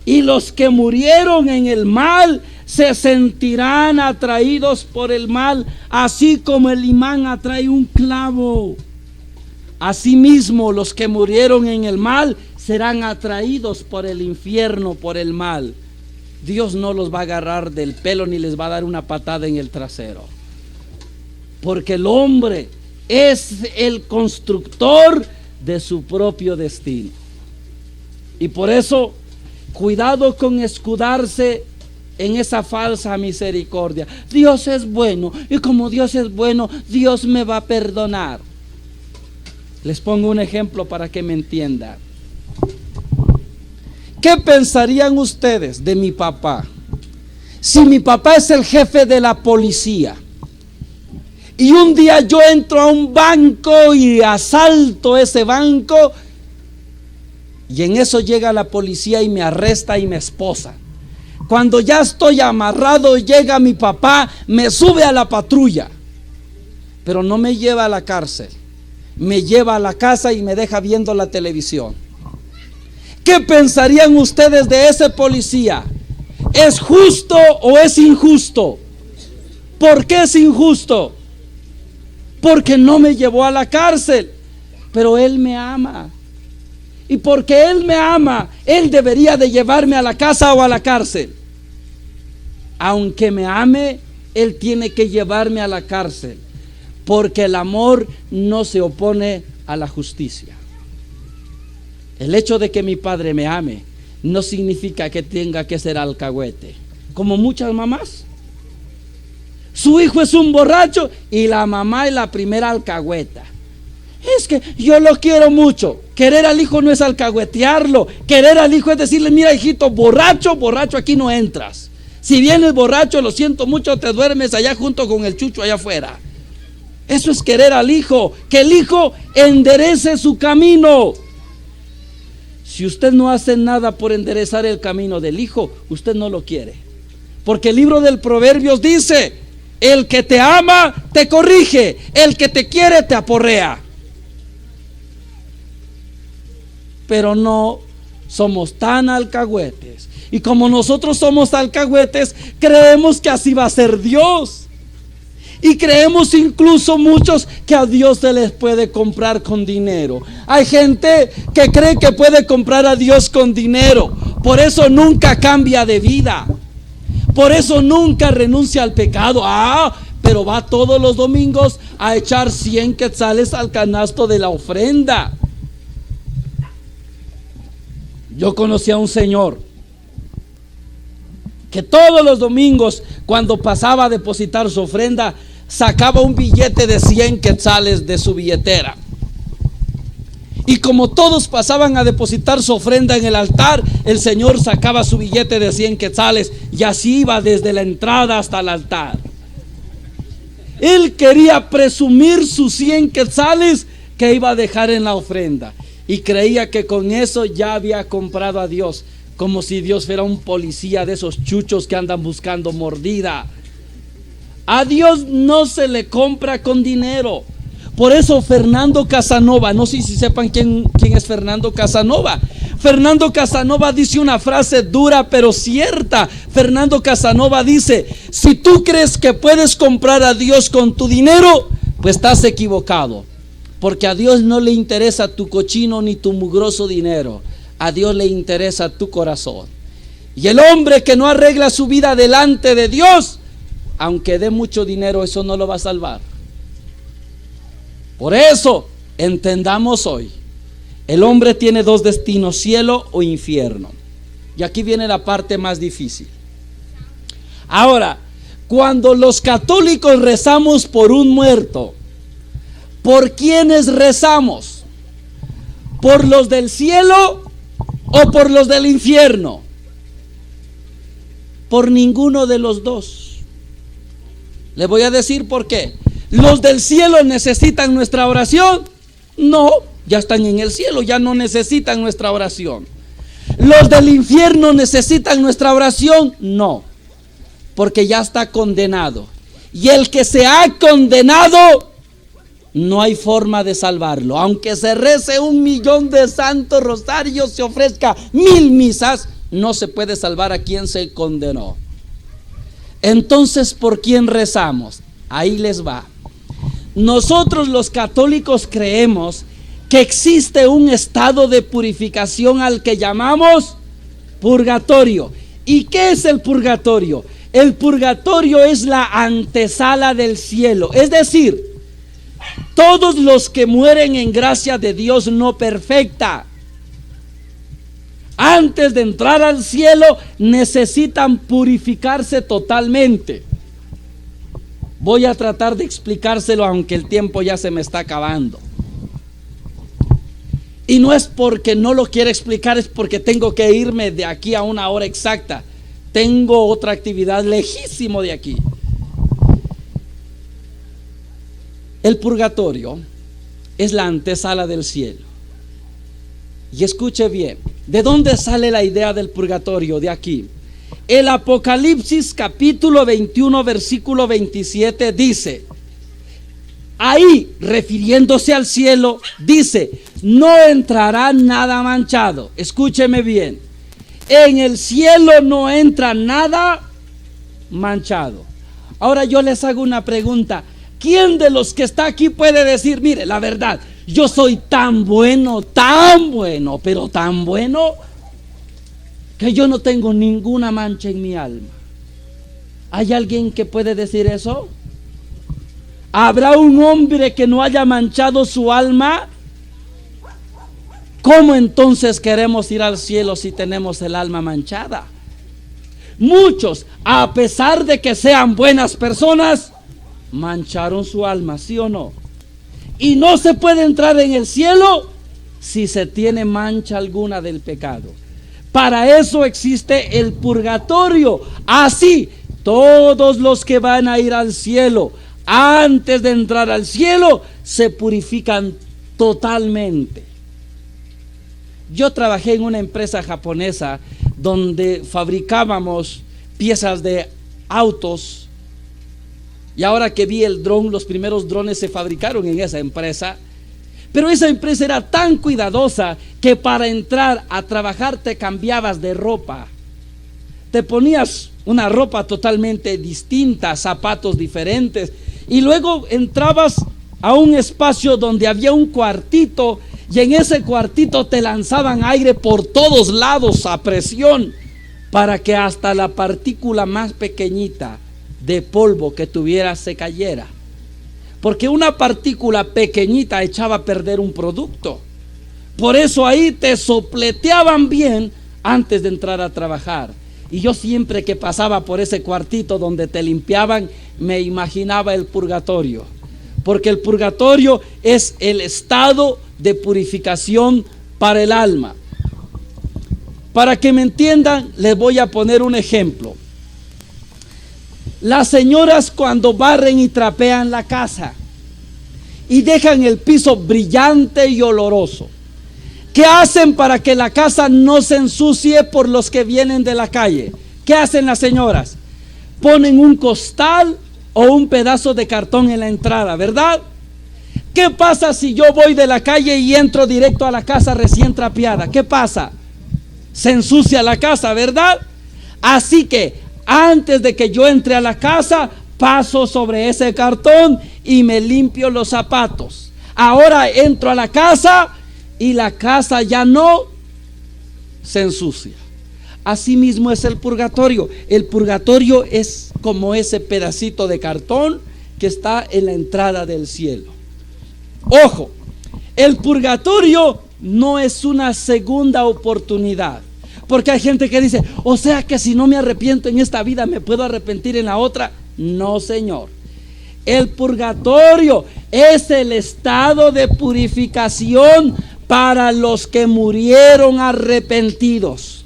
Y los que murieron en el mal se sentirán atraídos por el mal, así como el imán atrae un clavo. Asimismo, los que murieron en el mal serán atraídos por el infierno, por el mal. Dios no los va a agarrar del pelo ni les va a dar una patada en el trasero. Porque el hombre es el constructor de su propio destino. Y por eso, cuidado con escudarse en esa falsa misericordia. Dios es bueno y como Dios es bueno, Dios me va a perdonar. Les pongo un ejemplo para que me entiendan. ¿Qué pensarían ustedes de mi papá? Si mi papá es el jefe de la policía y un día yo entro a un banco y asalto ese banco y en eso llega la policía y me arresta y me esposa. Cuando ya estoy amarrado, llega mi papá, me sube a la patrulla, pero no me lleva a la cárcel, me lleva a la casa y me deja viendo la televisión. ¿Qué pensarían ustedes de ese policía? ¿Es justo o es injusto? ¿Por qué es injusto? Porque no me llevó a la cárcel, pero él me ama. Y porque él me ama, él debería de llevarme a la casa o a la cárcel. Aunque me ame, él tiene que llevarme a la cárcel, porque el amor no se opone a la justicia. El hecho de que mi padre me ame no significa que tenga que ser alcahuete, como muchas mamás. Su hijo es un borracho y la mamá es la primera alcahueta. Es que yo lo quiero mucho. Querer al hijo no es alcahuetearlo. Querer al hijo es decirle: mira, hijito, borracho, borracho aquí no entras. Si vienes borracho, lo siento mucho, te duermes allá junto con el chucho allá afuera. Eso es querer al hijo, que el hijo enderece su camino. Si usted no hace nada por enderezar el camino del hijo, usted no lo quiere. Porque el libro del Proverbios dice El que te ama te corrige, el que te quiere te aporrea. Pero no somos tan alcahuetes. Y como nosotros somos alcahuetes, creemos que así va a ser Dios. Y creemos incluso muchos que a Dios se les puede comprar con dinero. Hay gente que cree que puede comprar a Dios con dinero. Por eso nunca cambia de vida. Por eso nunca renuncia al pecado. Pero va todos los domingos a echar 100 quetzales al canasto de la ofrenda. Yo conocí a un señor que todos los domingos, cuando pasaba a depositar su ofrenda, sacaba un billete de 100 quetzales de su billetera. Y como todos pasaban a depositar su ofrenda en el altar, el Señor sacaba su billete de 100 quetzales y así iba desde la entrada hasta el altar. Él quería presumir sus 100 quetzales que iba a dejar en la ofrenda y creía que con eso ya había comprado a Dios, como si Dios fuera un policía de esos chuchos que andan buscando mordida. A Dios no se le compra con dinero. Por eso Fernando Casanova, no sé si sepan quién es Fernando Casanova. Fernando Casanova dice una frase dura pero cierta. Fernando Casanova dice: si tú crees que puedes comprar a Dios con tu dinero, pues estás equivocado. Porque a Dios no le interesa tu cochino ni tu mugroso dinero. A Dios le interesa tu corazón. Y el hombre que no arregla su vida delante de Dios, aunque dé mucho dinero, eso no lo va a salvar. Por eso, entendamos hoy, el hombre tiene dos destinos: cielo o infierno. Y aquí viene la parte más difícil. Ahora, cuando los católicos rezamos por un muerto, ¿por quiénes rezamos? ¿Por los del cielo o por los del infierno? Por ninguno de los dos. Le voy a decir por qué. ¿Los del cielo necesitan nuestra oración? No, ya están en el cielo, ya no necesitan nuestra oración. ¿Los del infierno necesitan nuestra oración? No, porque ya está condenado. Y el que se ha condenado, no hay forma de salvarlo. Aunque se rece 1.000.000 de santos rosarios, se ofrezca 1000 misas, no se puede salvar a quien se condenó. Entonces, ¿por quién rezamos? Ahí les va. Nosotros los católicos creemos que existe un estado de purificación al que llamamos purgatorio. ¿Y qué es el purgatorio? El purgatorio es la antesala del cielo. Es decir, todos los que mueren en gracia de Dios no perfecta, antes de entrar al cielo, necesitan purificarse totalmente. Voy a tratar de explicárselo, aunque el tiempo ya se me está acabando. Y no es porque no lo quiera explicar, es porque tengo que irme de aquí a una hora exacta. Tengo otra actividad lejísimo de aquí. El purgatorio es la antesala del cielo. Y escuche bien, ¿de dónde sale la idea del purgatorio? De aquí. El Apocalipsis capítulo 21 versículo 27 dice, ahí, refiriéndose al cielo, dice: no entrará nada manchado. Escúcheme bien, en el cielo no entra nada manchado. Ahora yo les hago una pregunta: ¿quién de los que está aquí puede decir, mire, la verdad, yo soy tan bueno, pero tan bueno, que yo no tengo ninguna mancha en mi alma? ¿Hay alguien que puede decir eso? ¿Habrá un hombre que no haya manchado su alma? ¿Cómo entonces queremos ir al cielo si tenemos el alma manchada? Muchos, a pesar de que sean buenas personas, mancharon su alma, ¿sí o no? Y no se puede entrar en el cielo si se tiene mancha alguna del pecado. Para eso existe el purgatorio. Así, todos los que van a ir al cielo, antes de entrar al cielo, se purifican totalmente. Yo trabajé en una empresa japonesa donde fabricábamos piezas de autos Y ahora que vi el dron, los primeros drones se fabricaron en esa empresa. Pero esa empresa era tan cuidadosa que para entrar a trabajar te cambiabas de ropa. Te ponías una ropa totalmente distinta, zapatos diferentes. Y luego entrabas a un espacio donde había un cuartito. Y en ese cuartito te lanzaban aire por todos lados a presión, para que hasta la partícula más pequeñita de polvo que tuviera se cayera. Porque una partícula pequeñita echaba a perder un producto. Por eso ahí te sopleteaban bien antes de entrar a trabajar. Y yo siempre que pasaba por ese cuartito donde te limpiaban, me imaginaba el purgatorio. Porque el purgatorio es el estado de purificación para el alma. Para que me entiendan, les voy a poner un ejemplo. Las señoras cuando barren y trapean la casa y dejan el piso brillante y oloroso, ¿qué hacen para que la casa no se ensucie por los que vienen de la calle? ¿Qué hacen las señoras? Ponen un costal o un pedazo de cartón en la entrada, ¿verdad? ¿Qué pasa si yo voy de la calle y entro directo a la casa recién trapeada? ¿Qué pasa? Se ensucia la casa, ¿verdad? Así que antes de que yo entre a la casa, paso sobre ese cartón y me limpio los zapatos. Ahora entro a la casa y la casa ya no se ensucia. Así mismo es el purgatorio. El purgatorio es como ese pedacito de cartón que está en la entrada del cielo. Ojo, el purgatorio no es una segunda oportunidad. Porque hay gente que dice, o sea que si no me arrepiento en esta vida, ¿me puedo arrepentir en la otra? No, señor. El purgatorio es el estado de purificación para los que murieron arrepentidos.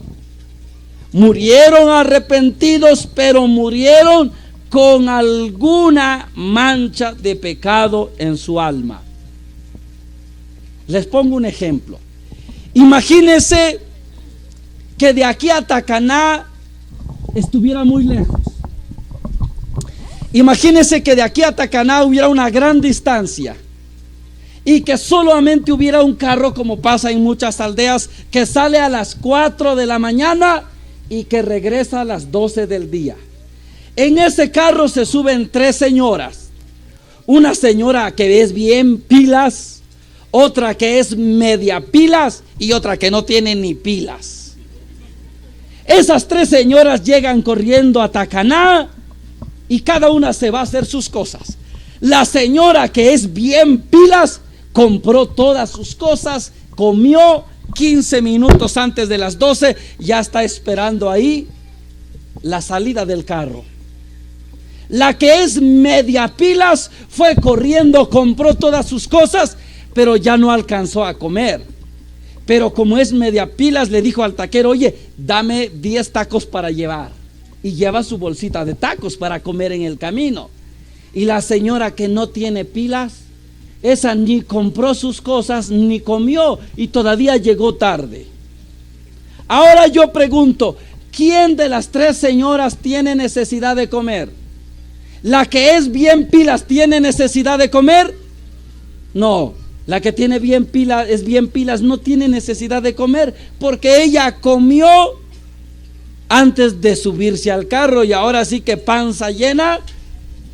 Murieron arrepentidos, pero murieron con alguna mancha de pecado en su alma. Les pongo un ejemplo. Imagínense que de aquí a Tacaná estuviera muy lejos. Imagínense que de aquí a Tacaná hubiera una gran distancia y que solamente hubiera un carro, como pasa en muchas aldeas, que sale a las 4 de la mañana y que regresa a las 12 del día. En ese carro se suben 3 señoras. Una señora que es bien pilas, otra que es media pilas y otra que no tiene ni pilas. Esas 3 señoras llegan corriendo a Tacaná y cada una se va a hacer sus cosas. La señora que es bien pilas compró todas sus cosas, comió 15 minutos antes de las 12, ya está esperando ahí la salida del carro. La que es media pilas fue corriendo, compró todas sus cosas, pero ya no alcanzó a comer. Pero como es media pilas, le dijo al taquero, oye, dame 10 tacos para llevar. Y lleva su bolsita de tacos para comer en el camino. Y la señora que no tiene pilas, esa ni compró sus cosas, ni comió, y todavía llegó tarde. Ahora yo pregunto, ¿quién de las 3 señoras tiene necesidad de comer? ¿La que es bien pilas tiene necesidad de comer? No. La que tiene bien pilas no tiene necesidad de comer, porque ella comió antes de subirse al carro y ahora sí que panza llena,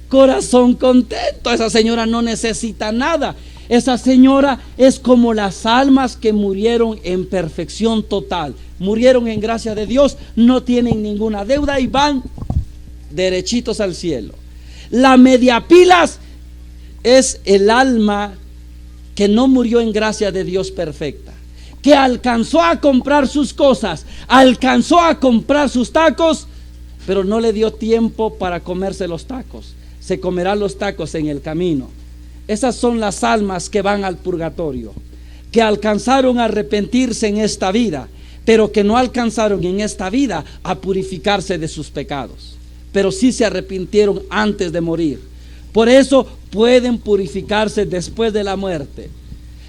corazón contento. Esa señora no necesita nada. Esa señora es como las almas que murieron en perfección total, murieron en gracia de Dios, no tienen ninguna deuda y van derechitos al cielo. La media pilas es el alma que no murió en gracia de Dios perfecta, que alcanzó a comprar sus cosas, alcanzó a comprar sus tacos, pero no le dio tiempo para comerse los tacos. Se comerá los tacos en el camino. Esas son las almas que van al purgatorio, que alcanzaron a arrepentirse en esta vida, pero que no alcanzaron en esta vida a purificarse de sus pecados, pero sí se arrepintieron antes de morir. Por eso pueden purificarse después de la muerte.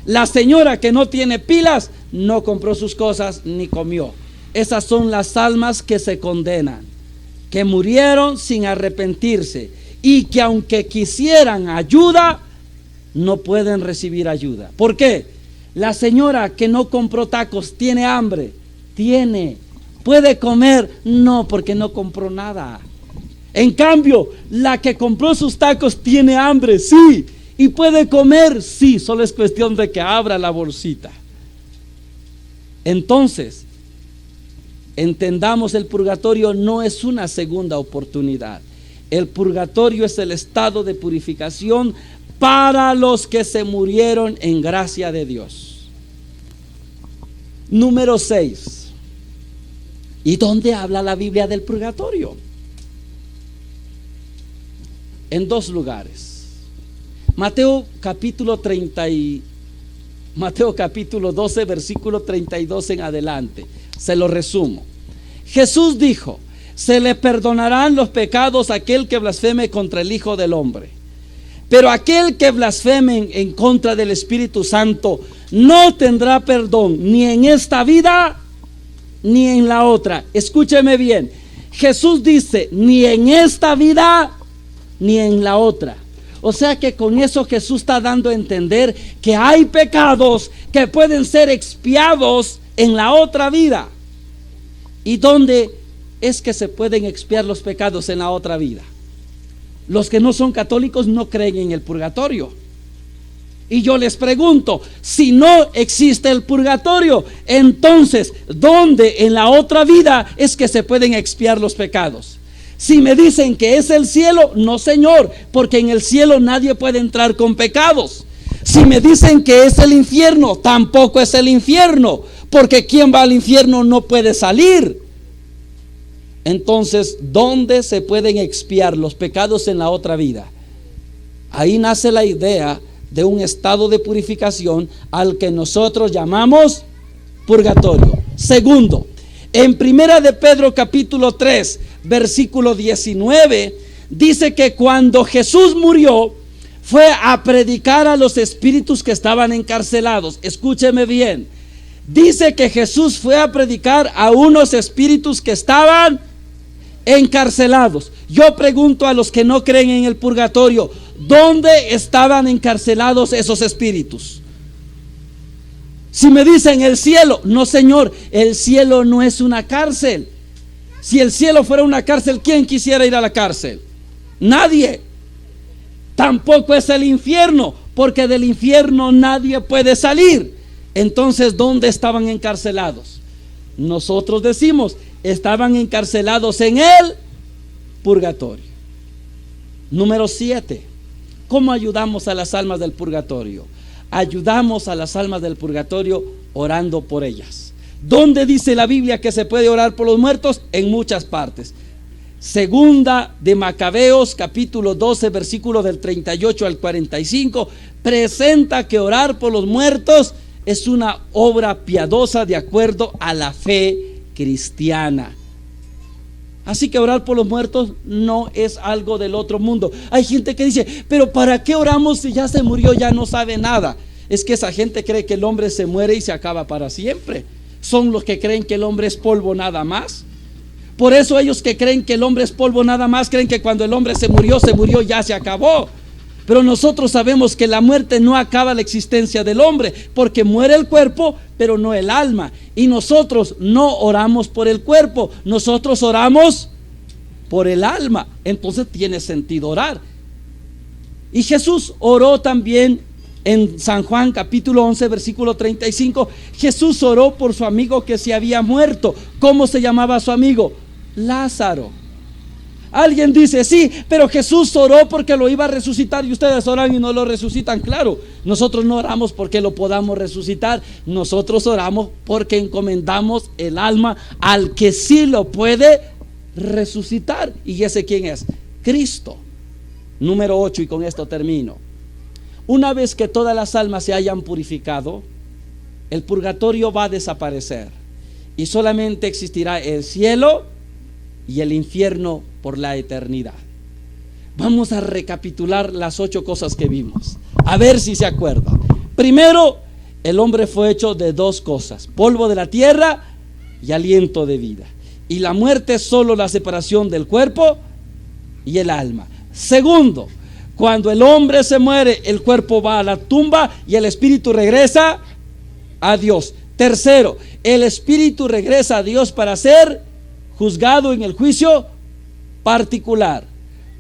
La señora que no tiene pilas no compró sus cosas ni comió. Esas son las almas que se condenan, que murieron sin arrepentirse y que aunque quisieran ayuda, no pueden recibir ayuda. ¿Por qué? La señora que no compró tacos tiene hambre. ¿Puede comer? No, porque no compró nada. En cambio, la que compró sus tacos tiene hambre, sí. ¿Y puede comer? Sí, solo es cuestión de que abra la bolsita. Entonces, entendamos, el purgatorio no es una segunda oportunidad. El purgatorio es el estado de purificación para los que se murieron en gracia de Dios. Número 6. ¿Y dónde habla la Biblia del purgatorio? En 2 lugares. Mateo capítulo 12, versículo 32 en adelante. Se lo resumo. Jesús dijo: se le perdonarán los pecados a aquel que blasfeme contra el Hijo del Hombre. Pero aquel que blasfeme en contra del Espíritu Santo no tendrá perdón ni en esta vida ni en la otra. Escúcheme bien. Jesús dice: ni en esta vida ni en la otra. O sea que con eso Jesús está dando a entender que hay pecados que pueden ser expiados en la otra vida. ¿Y dónde es que se pueden expiar los pecados en la otra vida? Los que no son católicos no creen en el purgatorio. Y yo les pregunto, si no existe el purgatorio, entonces, ¿dónde en la otra vida es que se pueden expiar los pecados? Si me dicen que es el cielo, no, señor, porque en el cielo nadie puede entrar con pecados. Si me dicen que es el infierno, tampoco es el infierno, porque quien va al infierno no puede salir. Entonces, ¿dónde se pueden expiar los pecados en la otra vida? Ahí nace la idea de un estado de purificación al que nosotros llamamos purgatorio. Segundo, en Primera de Pedro capítulo 3, versículo 19, dice que cuando Jesús murió, fue a predicar a los espíritus que estaban encarcelados. Escúcheme bien. Dice que Jesús fue a predicar a unos espíritus que estaban encarcelados. Yo pregunto a los que no creen en el purgatorio, ¿dónde estaban encarcelados esos espíritus? Si me dicen el cielo, no, señor, el cielo no es una cárcel. Si el cielo fuera una cárcel, ¿quién quisiera ir a la cárcel? Nadie. Tampoco es el infierno, porque del infierno nadie puede salir. Entonces, ¿dónde estaban encarcelados? Nosotros decimos, estaban encarcelados en el purgatorio. Número 7. ¿Cómo ayudamos a las almas del purgatorio? Ayudamos a las almas del purgatorio orando por ellas. ¿Dónde dice la Biblia que se puede orar por los muertos? En muchas partes. Segunda de Macabeos capítulo 12, versículo del 38 al 45, presenta que orar por los muertos es una obra piadosa de acuerdo a la fe cristiana. Así que orar por los muertos no es algo del otro mundo. Hay gente que dice, pero ¿para qué oramos si ya se murió, ya no sabe nada? Es que esa gente cree que el hombre se muere y se acaba para siempre. Son los que creen que el hombre es polvo nada más. Por eso ellos que creen que el hombre es polvo nada más, creen que cuando el hombre se murió, ya se acabó. Pero nosotros sabemos que la muerte no acaba la existencia del hombre, porque muere el cuerpo, pero no el alma. Y nosotros no oramos por el cuerpo, nosotros oramos por el alma. Entonces tiene sentido orar. Y Jesús oró también en San Juan capítulo 11, versículo 35. Jesús oró por su amigo que se había muerto. ¿Cómo se llamaba su amigo? Lázaro. Alguien dice, sí, pero Jesús oró porque lo iba a resucitar y ustedes oran y no lo resucitan. Claro, nosotros no oramos porque lo podamos resucitar, nosotros oramos porque encomendamos el alma al que sí lo puede resucitar. ¿Y ese quién es? Cristo. Número 8, y con esto termino. Una vez que todas las almas se hayan purificado, el purgatorio va a desaparecer y solamente existirá el cielo y el infierno por la eternidad. Vamos a recapitular las 8 cosas que vimos, a ver si se acuerdan. Primero, el hombre fue hecho de 2 cosas: polvo de la tierra y aliento de vida. Y la muerte es solo la separación del cuerpo y el alma. Segundo, cuando el hombre se muere, el cuerpo va a la tumba y el espíritu regresa a Dios. Tercero, el espíritu regresa a Dios para ser juzgado en el juicio particular.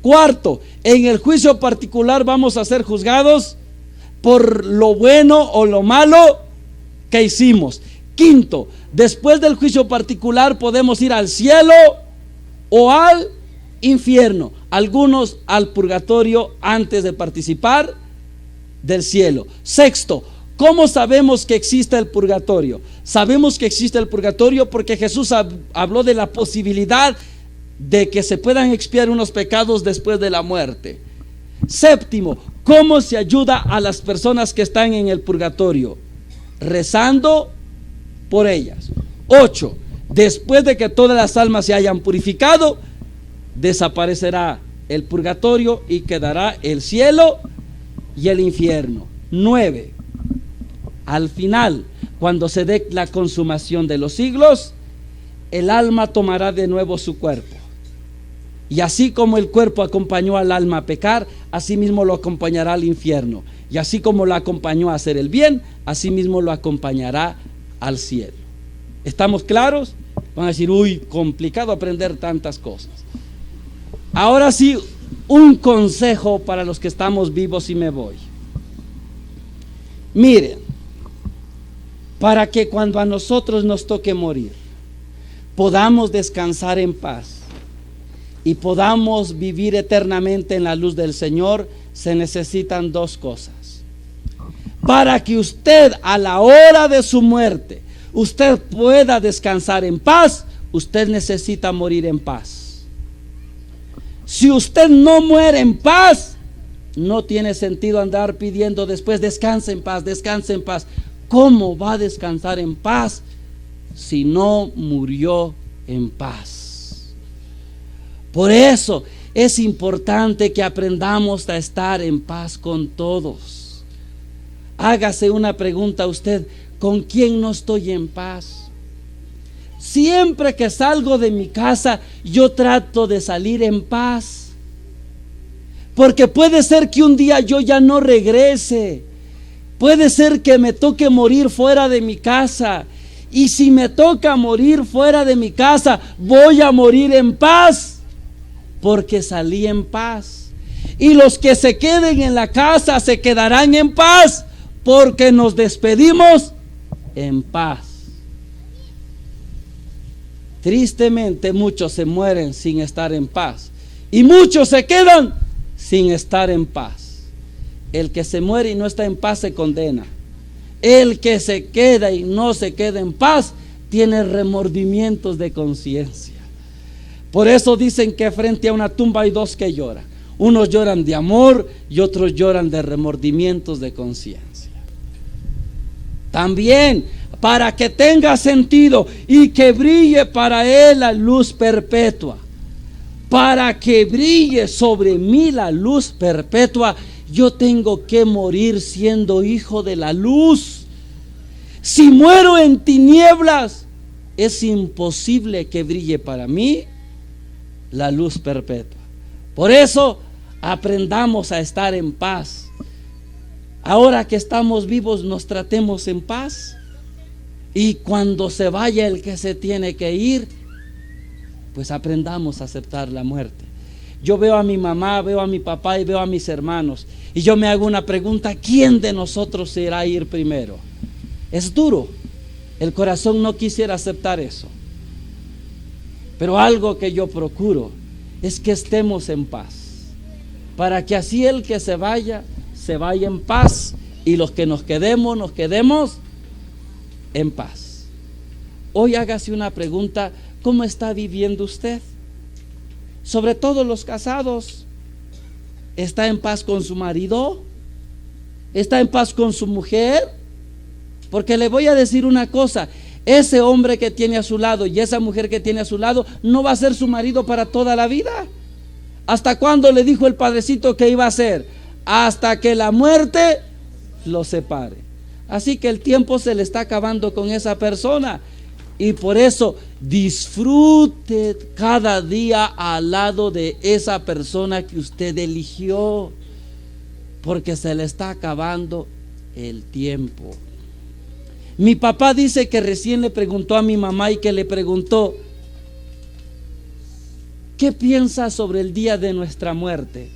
Cuarto, en el juicio particular vamos a ser juzgados por lo bueno o lo malo que hicimos. Quinto, después del juicio particular podemos ir al cielo o al infierno. Algunos al purgatorio antes de participar del cielo. Sexto, ¿cómo sabemos que existe el purgatorio? Sabemos que existe el purgatorio porque Jesús habló de la posibilidad de que se puedan expiar unos pecados después de la muerte. Séptimo, ¿cómo se ayuda a las personas que están en el purgatorio? Rezando por ellas. 8. Después de que todas las almas se hayan purificado, desaparecerá el purgatorio y quedará el cielo y el infierno. 9. Al final, cuando se dé la consumación de los siglos, el alma tomará de nuevo su cuerpo. Y así como el cuerpo acompañó al alma a pecar, así mismo lo acompañará al infierno. Y así como lo acompañó a hacer el bien, así mismo lo acompañará al cielo. ¿Estamos claros? Van a decir, uy, complicado aprender tantas cosas. Ahora sí, un consejo para los que estamos vivos y me voy. Miren, para que cuando a nosotros nos toque morir, podamos descansar en paz y podamos vivir eternamente en la luz del Señor, se necesitan dos cosas. Para que usted a la hora de su muerte, usted pueda descansar en paz, usted necesita morir en paz. Si usted no muere en paz, no tiene sentido andar pidiendo después, descanse en paz, descanse en paz. ¿Cómo va a descansar en paz si no murió en paz? Por eso es importante que aprendamos a estar en paz con todos. Hágase una pregunta a usted: ¿con quién no estoy en paz? Siempre que salgo de mi casa, yo trato de salir en paz, porque puede ser que un día yo ya no regrese. Puede ser que me toque morir fuera de mi casa. Y si me toca morir fuera de mi casa, voy a morir en paz, porque salí en paz. Y los que se queden en la casa se quedarán en paz, porque nos despedimos en paz. Tristemente muchos se mueren sin estar en paz, y muchos se quedan sin estar en paz. El que se muere y no está en paz se condena. El que se queda y no se queda en paz tiene remordimientos de conciencia. Por eso dicen que frente a una tumba hay dos que lloran. Unos lloran de amor y otros lloran de remordimientos de conciencia. También, para que tenga sentido y que brille para él la luz perpetua, para que brille sobre mí la luz perpetua, yo tengo que morir siendo hijo de la luz. Si muero en tinieblas, es imposible que brille para mí la luz perpetua. Por eso aprendamos a estar en paz. Ahora que estamos vivos, nos tratemos en paz. Y cuando se vaya el que se tiene que ir, pues aprendamos a aceptar la muerte. Yo veo a mi mamá, veo a mi papá y veo a mis hermanos, y yo me hago una pregunta: ¿quién de nosotros se irá a ir primero? Es duro, el corazón no quisiera aceptar eso, pero algo que yo procuro es que estemos en paz, para que así el que se vaya en paz, y los que nos quedemos en paz. Hoy hágase una pregunta: ¿cómo está viviendo usted? Sobre todo los casados. ¿Está en paz con su marido? ¿Está en paz con su mujer? Porque le voy a decir una cosa: ese hombre que tiene a su lado y esa mujer que tiene a su lado no va a ser su marido para toda la vida. ¿Hasta cuándo le dijo el padrecito que iba a ser? Hasta que la muerte lo separe. Así que el tiempo se le está acabando con esa persona. Y por eso disfrute cada día al lado de esa persona que usted eligió, porque se le está acabando el tiempo. Mi papá dice que recién le preguntó a mi mamá y que le preguntó: ¿qué piensa sobre el día de nuestra muerte?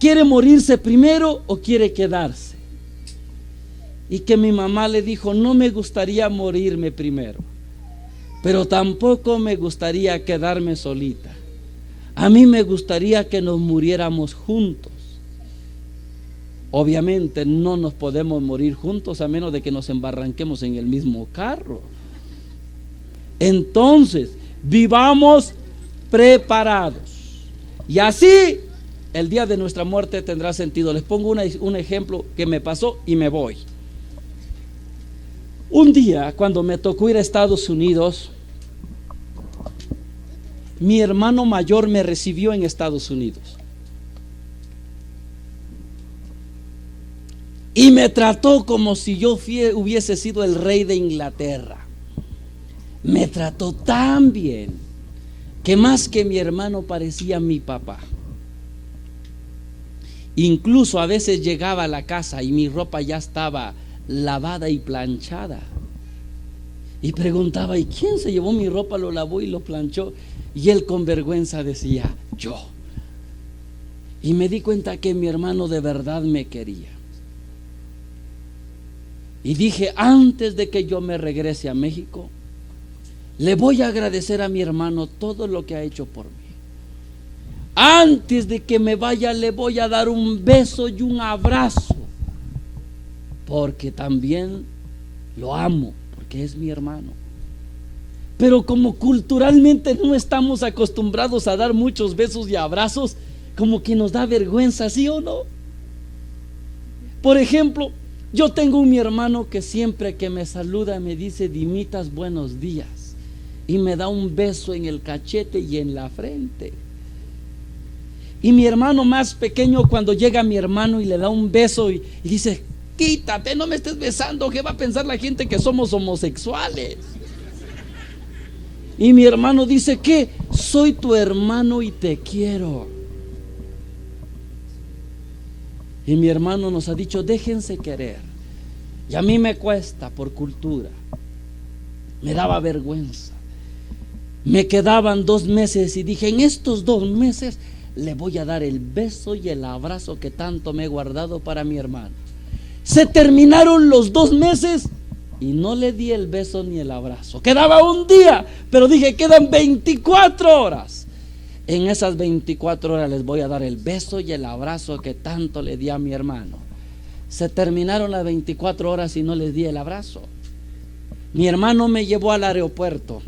¿Quiere morirse primero o quiere quedarse? Y que mi mamá le dijo: no me gustaría morirme primero, pero tampoco me gustaría quedarme solita. A mí me gustaría que nos muriéramos juntos. Obviamente no nos podemos morir juntos a menos de que nos embarranquemos en el mismo carro. Entonces, vivamos preparados. Y así el día de nuestra muerte tendrá sentido. Les pongo un ejemplo que me pasó y me voy. Un día, cuando me tocó ir a Estados Unidos, mi hermano mayor me recibió en Estados Unidos y me trató como si yo hubiese sido el rey de Inglaterra. Me trató tan bien que más que mi hermano parecía mi papá. Incluso a veces llegaba a la casa y mi ropa ya estaba lavada y planchada, y preguntaba: ¿y quién se llevó mi ropa, lo lavó y lo planchó? Y él con vergüenza decía: yo. Y me di cuenta que mi hermano de verdad me quería. Y dije: antes de que yo me regrese a México, le voy a agradecer a mi hermano todo lo que ha hecho por mí. Antes de que me vaya, le voy a dar un beso y un abrazo, porque también lo amo, porque es mi hermano. Pero como culturalmente no estamos acostumbrados a dar muchos besos y abrazos, como que nos da vergüenza, ¿sí o no? Por ejemplo, yo tengo mi hermano que siempre que me saluda me dice: Dimitas, buenos días, y me da un beso en el cachete y en la frente. Y mi hermano más pequeño, cuando llega mi hermano y le da un beso y dice: quítate, no me estés besando, ¿qué va a pensar la gente que somos homosexuales? Y mi hermano dice: ¿qué? Soy tu hermano y te quiero. Y mi hermano nos ha dicho: déjense querer. Y a mí me cuesta por cultura. Me daba vergüenza. Me quedaban 2 meses y dije: en estos 2 meses le voy a dar el beso y el abrazo que tanto me he guardado para mi hermano. Se terminaron los 2 meses y no le di el beso ni el abrazo. Quedaba un día, pero dije: quedan 24 horas. En esas 24 horas les voy a dar el beso y el abrazo que tanto le di a mi hermano. Se terminaron las 24 horas y no les di el abrazo. Mi hermano me llevó al aeropuerto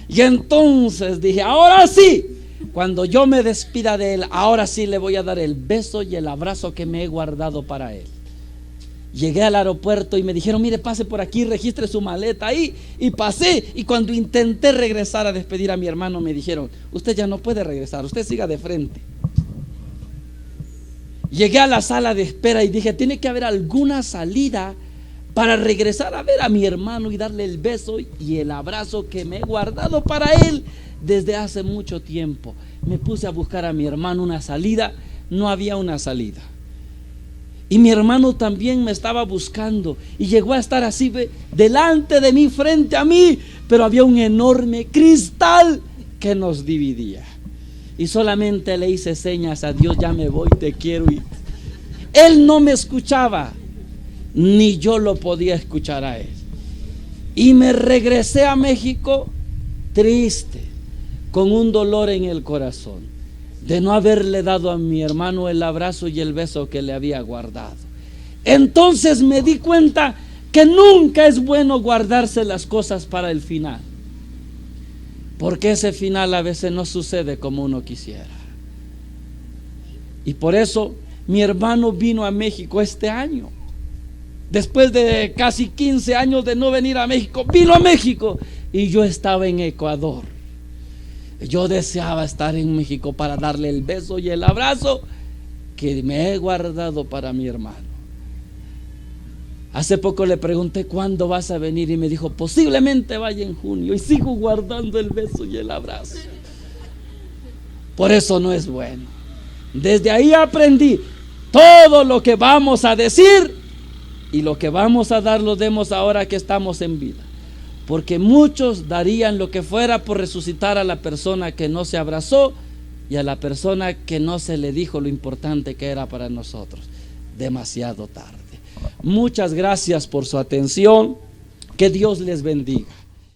y entonces dije: ahora sí, cuando yo me despida de él, ahora sí le voy a dar el beso y el abrazo que me he guardado para él. Llegué al aeropuerto y me dijeron: mire, pase por aquí, registre su maleta ahí. Y pasé, y cuando intenté regresar a despedir a mi hermano, me dijeron: usted ya no puede regresar, usted siga de frente. Llegué a la sala de espera y dije: tiene que haber alguna salida para regresar a ver a mi hermano y darle el beso y el abrazo que me he guardado para él desde hace mucho tiempo. Me puse a buscar a mi hermano una salida, no había una salida. Y mi hermano también me estaba buscando y llegó a estar así delante de mí, frente a mí, pero había un enorme cristal que nos dividía. Y solamente le hice señas: adiós, ya me voy, te quiero. Y él no me escuchaba, ni yo lo podía escuchar a él. Y me regresé a México triste, con un dolor en el corazón de no haberle dado a mi hermano el abrazo y el beso que le había guardado. Entonces me di cuenta que nunca es bueno guardarse las cosas para el final, porque ese final a veces no sucede como uno quisiera. Y por eso mi hermano vino a México este año. Después de casi 15 años de no venir a México, vino a México y yo estaba en Ecuador. Yo deseaba estar en México para darle el beso y el abrazo que me he guardado para mi hermano. Hace poco le pregunté cuándo vas a venir y me dijo posiblemente vaya en junio, y sigo guardando el beso y el abrazo. Por eso no es bueno. Desde ahí aprendí, todo lo que vamos a decir y lo que vamos a dar lo demos ahora que estamos en vida, porque muchos darían lo que fuera por resucitar a la persona que no se abrazó y a la persona que no se le dijo lo importante que era para nosotros. Demasiado tarde. Muchas gracias por su atención. Que Dios les bendiga.